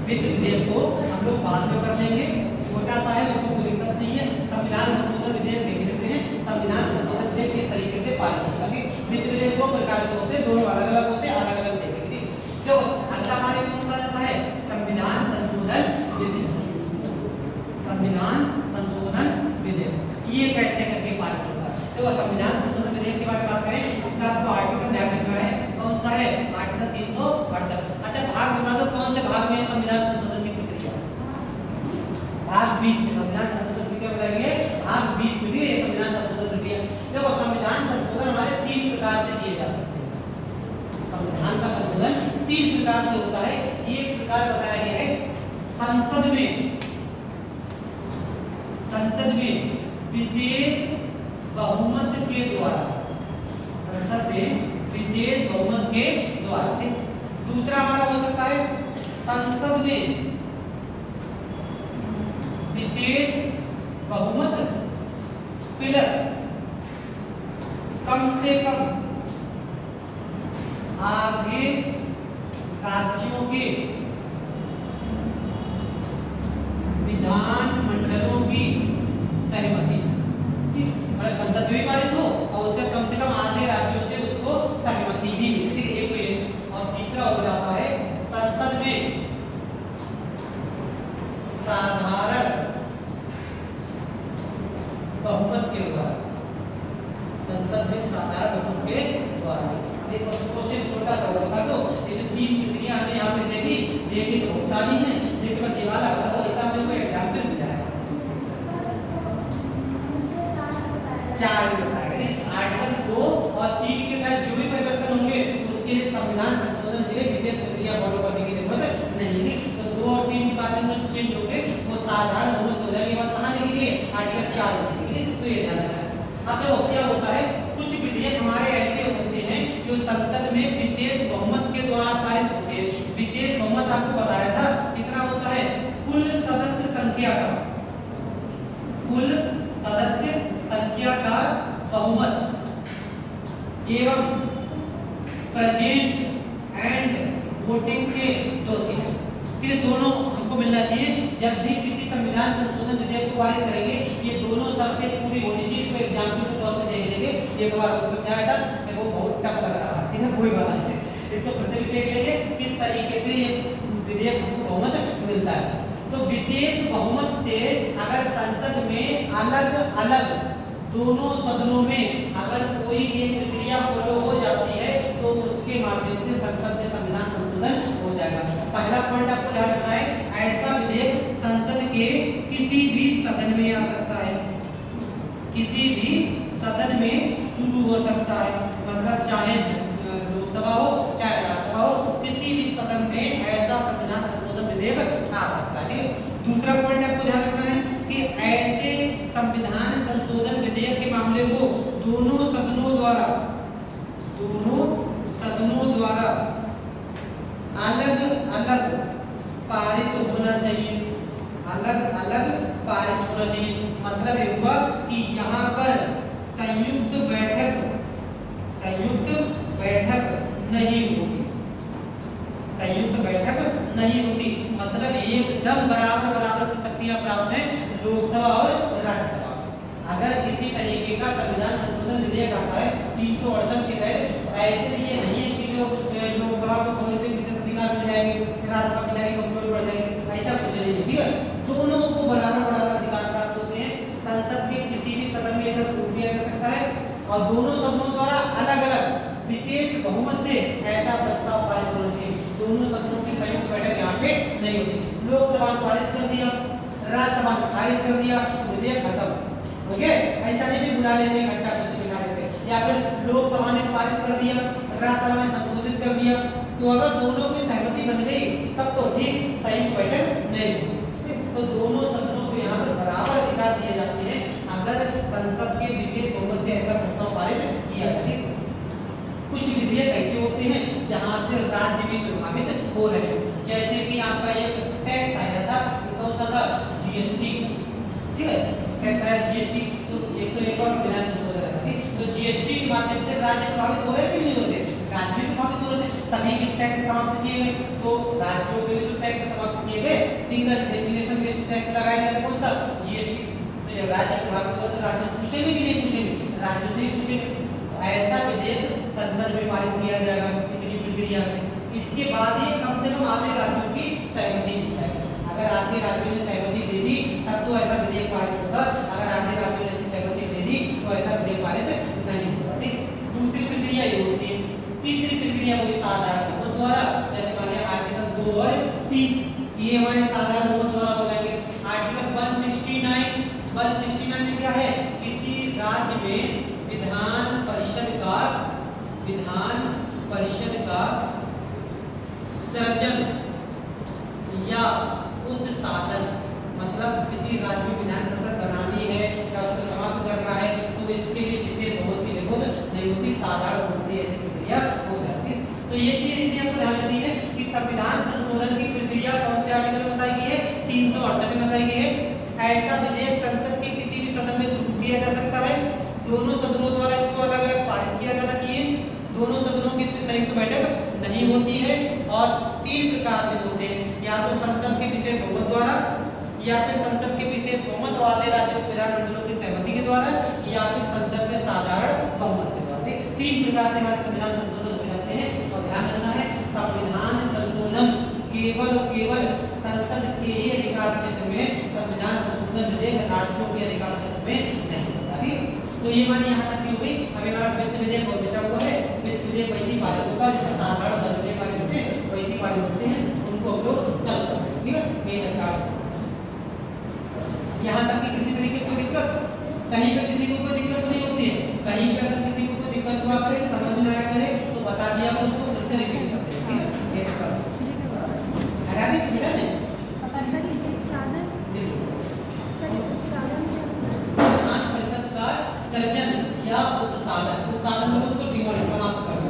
वित्त विधेयक को हम लोग बाद में कर लेंगे, छोटा सा है उसको कोई दिक्कत नहीं है। संविधान संशोधन विधेयक देख लेते हैं, संविधान संशोधन विधेयक किस तरीके से पारित होगा। वित्त विधेयक दो प्रकार के होते हैं, दोनों अलग अलग होते हैं, अलग अलग देखेंगे। तो अगला हमारे कौन सा जाता है, संविधान संशोधन विधेयक। संविधान संशोधन विधेयक ये कैसे करके पारित होता है, तो संविधान संशोधन विधेयक के बारे में बात करें, इसका आपको आर्टिकल ध्यान रखना है, कौन सा है, आर्टिकल 368। अच्छा भाग बता दो कौन से भाग में संविधान संशोधन की प्रक्रिया, भाग 20 में संविधान संशोधन प्रक्रिया बताएंगे, भाग 20 में ये संविधान संशोधन प्रक्रिया। देखो संविधान संशोधन हमारे 3 प्रकार से किए जा सकते हैं। संविधान का संशोधन 3 प्रकार से होता है। एक प्रकार बताया गया है संसद में विशेष बहुमत के द्वारा, संसद में विशेष बहुमत के द्वारा। दूसरा हमारा हो सकता है संसद में विशेष बहुमत प्लस कम से कम आगे राज्यों के विधान मंडलों की सहमति। मतलब संसद में भी पारित हो और उसका कम से कम आधे राज्यों से उसको सहमति भी मिले, ठीक है, एक ये। और तीसरा हो जाता है संसद में साधारण बहुमत के द्वारा, संसद में साधारण बहुमत के द्वारा। अब एक क्वेश्चन छोटा सा होगा, तो ये जो 3 प्रक्रिया हमें यहाँ पे देखी तो बहुत सारी है, लेकिन बस ये वाला बता दो, ऐसा हमें कोई एग्जाम्पल मिल जाएगा। 4 बताएंगे, आर्टिकल 2 और 3 के तहत जो भी परिवर्तन होंगे उसके लिए संविधान संशोधन के लिए विशेष प्रक्रिया फॉलो करने की जरूरत नहीं है। तो 2 और 3 की बातें जो चेंज होंगे वो साधारण बहुमत से हो जाएगी। बात कहाँ लिखी है, आर्टिकल 4 में लिखी है, तो ये ध्यान रखना है। अब देखो क्या होता है, कुछ विधेयक हमारे ऐसे होते हैं जो संसद में विशेष बहुमत के द्वारा पारित होते हैं। विशेष बहुमत आपको बताया था कितना होता है, कुल सदस्य संख्या का, कुल सदस्य संख्या का बहुमत एवं प्रेजेंट एंड वोटिंग के 2/3। ये दोनों हमको मिलना चाहिए। जब भी किसी संविधान संशोधन विधेयक को पारित करेंगे ये दोनों शर्तें पूरी होनी चाहिए। इसको एग्जाम्पल के तौर पर देख लेंगे, एक बार आपको समझाया था, वो बहुत टफ लग रहा है, ठीक है, कोई बात नहीं। इसको फिर से देख लेंगे किस तरीके से ये विधेयक हमको बहुमत मिलता है। तो विशेष बहुमत से अगर संसद में अलग अलग दोनों सदनों में अगर कोई एक प्रक्रिया फॉलो हो जाती है तो उसके माध्यम से संसद में संविधान संशोधन हो जाएगा। पहला पॉइंट आपको ध्यान रखना है, ऐसा विधेयक संसद के किसी भी सदन में आ सकता है, किसी भी सदन में शुरू हो सकता है। मतलब चाहे लोकसभा हो चाहे राज्यसभा हो, किसी भी सदन में ऐसा संविधान संशोधन विधेयक आ सकता है। दूसरा पॉइंट आपको ध्यान रखना है कि ऐसे संविधान संशोधन विधेयक के मामले को दोनों सदनों द्वारा अलग अलग पारित होना चाहिए, अलग अलग पारित होना चाहिए। मतलब ये हुआ कि यहाँ पर संयुक्त बैठक नहीं होगी, संयुक्त बैठक नहीं होती। मतलब एकदम बराबर की शक्तियां प्राप्त हैं लोकसभा और राज्यसभा। अगर ऐसे ये नहीं है कि जो लोकसभा को थोड़े से विशेष अधिकार मिल जाएंगे, राज्यसभा मिल जाएगी, कमजोर पड़ जाएंगे, ऐसा कुछ नहीं है। ठीक है, दोनों को बराबर बराबर अधिकार प्राप्त होते हैं। संसद के किसी भी सदन में ऐसा रूल दिया जा सकता है और दोनों सदनों द्वारा अलग अलग विशेष बहुमत से ऐसा प्रस्ताव पारित होना चाहिए। दोनों सदनों की संयुक्त बैठक यहाँ पे नहीं होती। लोकसभा ने पारित कर दिया, राज्यसभा ने खारिज कर दिया, विधेयक खत्म। ओके, ऐसा नहीं कि बुला लेते घंटा प्रति बिठा लेते, या फिर लोकसभा ने पारित कर दिया, राज्यसभा ने संशोधित कर दिया, तो अगर दोनों की सहमति बन गई तब तो ठीक, संयुक्त बैठक नहीं होती। तो दोनों सदनों को यहाँ पर बराबर अधिकार दिए जाते हैं अगर संसद के विशेष बहुमत से ऐसा प्रस्ताव पारित किया जाए। कुछ विधेयक ऐसे होते हैं जहां से राज्य भी प्रभावित हो रहे हैं, जैसे कि आपका एक टैक्स आया था, कौन सा था, जीएसटी। ठीक है, टैक्स आया जीएसटी, तो 101 और विधान संशोधन था। ठीक, तो जीएसटी के माध्यम से राज्य प्रभावित हो रहे थे, नहीं होते, राज्य भी प्रभावित हो रहे थे। सभी के टैक्स समाप्त किए गए, तो राज्यों के भी टैक्स समाप्त किए गए, सिंगल डेस्टिनेशन गेस्ट टैक्स लगाया गया, कौन सा, जीएसटी। तो जब राज्य प्रभावित हो तो राज्य से पूछेंगे कि नहीं पूछेंगे, राज्यों से ही पूछेंगे। ऐसा विधेयक संसद में पारित किया जाएगा इतनी प्रक्रिया से। इसके बाद ही कम से कम आधे राज्यों की सहमति दी जाएगी। अगर आधे राज्यों ने सहमति दे दी तब तो ऐसा विधेयक पारित होगा, अगर आधे राज्यों ने सहमति दे दी तो ऐसा विधेयक पारित नहीं होगा। ठीक, दूसरी प्रक्रिया ये होती है। तीसरी प्रक्रिया वो साधारण बहुमत द्वारा, जैसे मान लिया आर्टिकल 2 और 3, ये हमारे साधारण बहुमत द्वारा हो जाएंगे। आर्टिकल 169 में क्या है, किसी राज्य में विधान परिषद का सृजन या उत्साधन, मतलब किसी राज्य में विधान परिषद बनानी है या उसको समाप्त करना है तो इसके लिए विशेष बहुमत की जरूरत नहीं होती, साधारण बहुमत से ऐसी प्रक्रिया हो जाती है। तो ये चीज आपको ध्यान रखनी है कि संविधान संशोधन की प्रक्रिया कौन से आर्टिकल में बताई गई है, 368 में बताई गई है। ऐसा विधेयक संसद के किसी भी सदन में शुरू किया जा सकता है, दोनों सदनों द्वारा इसको अलग अलग पारित किया जाना चाहिए, दोनों सदनों की संयुक्त बैठक नहीं होती है, और 3 प्रकार से होते हैं, या तो संसद के विशेष बहुमत द्वारा, या फिर संसद के विशेष बहुमत और आधे राज्य विधानमंडलों की सहमति के द्वारा, या फिर संसद में साधारण बहुमत के द्वारा। 3 प्रकार से हमारे संविधान संशोधन हो जाते हैं। और ध्यान रखना है, संविधान संशोधन केवल संसद के ही अधिकार क्षेत्र में, संविधान संशोधन विधेयक राज्यों के अधिकार क्षेत्र में नहीं होता। ठीक, तो ये हमारी यहाँ तक की हो गई। अभी हमारा वित्त विधेयक और बचा हुआ है। वित्त विधेयक वैसी पारित होगा जिसका साधारण दंड विधेयक पारित होते हैं, वैसी पारित होते हैं, उनको हम लोग चल सकते हैं। ठीक है, मेन अधिकार यहाँ तक कि किसी तरीके की दिक्कत, कहीं पे किसी को कोई दिक्कत नहीं होती है, कहीं पे अगर किसी को कोई दिक्कत हुआ करे, समझ में आया करे तो बता दिया, उसको फिर से रिपीट करते हैं। ठीक है, ये कर हटा दी बेटा ने सर ये साधन, सर साधन विधान परिषद का सृजन या उत्साधन में उसको डिमोलिश समाप्त करना,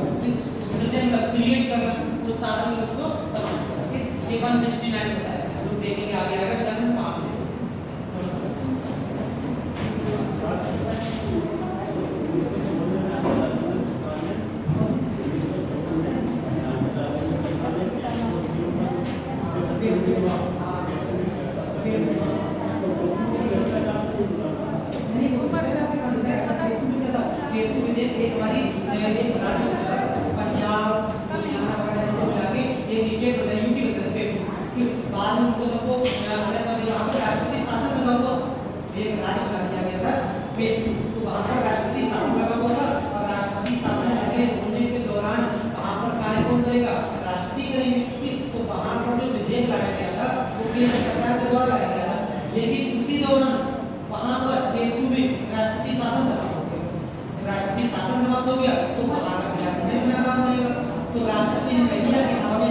सृजन मतलब क्रिएट करना, उत्साधन में उसको समाप्त करना। ठीक, ये 169 बताया, हम लोग देखेंगे आगे आगे विधान में पाँच। लेकिन उसी दौरान वहां पर राष्ट्रपति शासन समाप्त हो गया तो वहां का तो राष्ट्रपति ने कह दिया कि हमें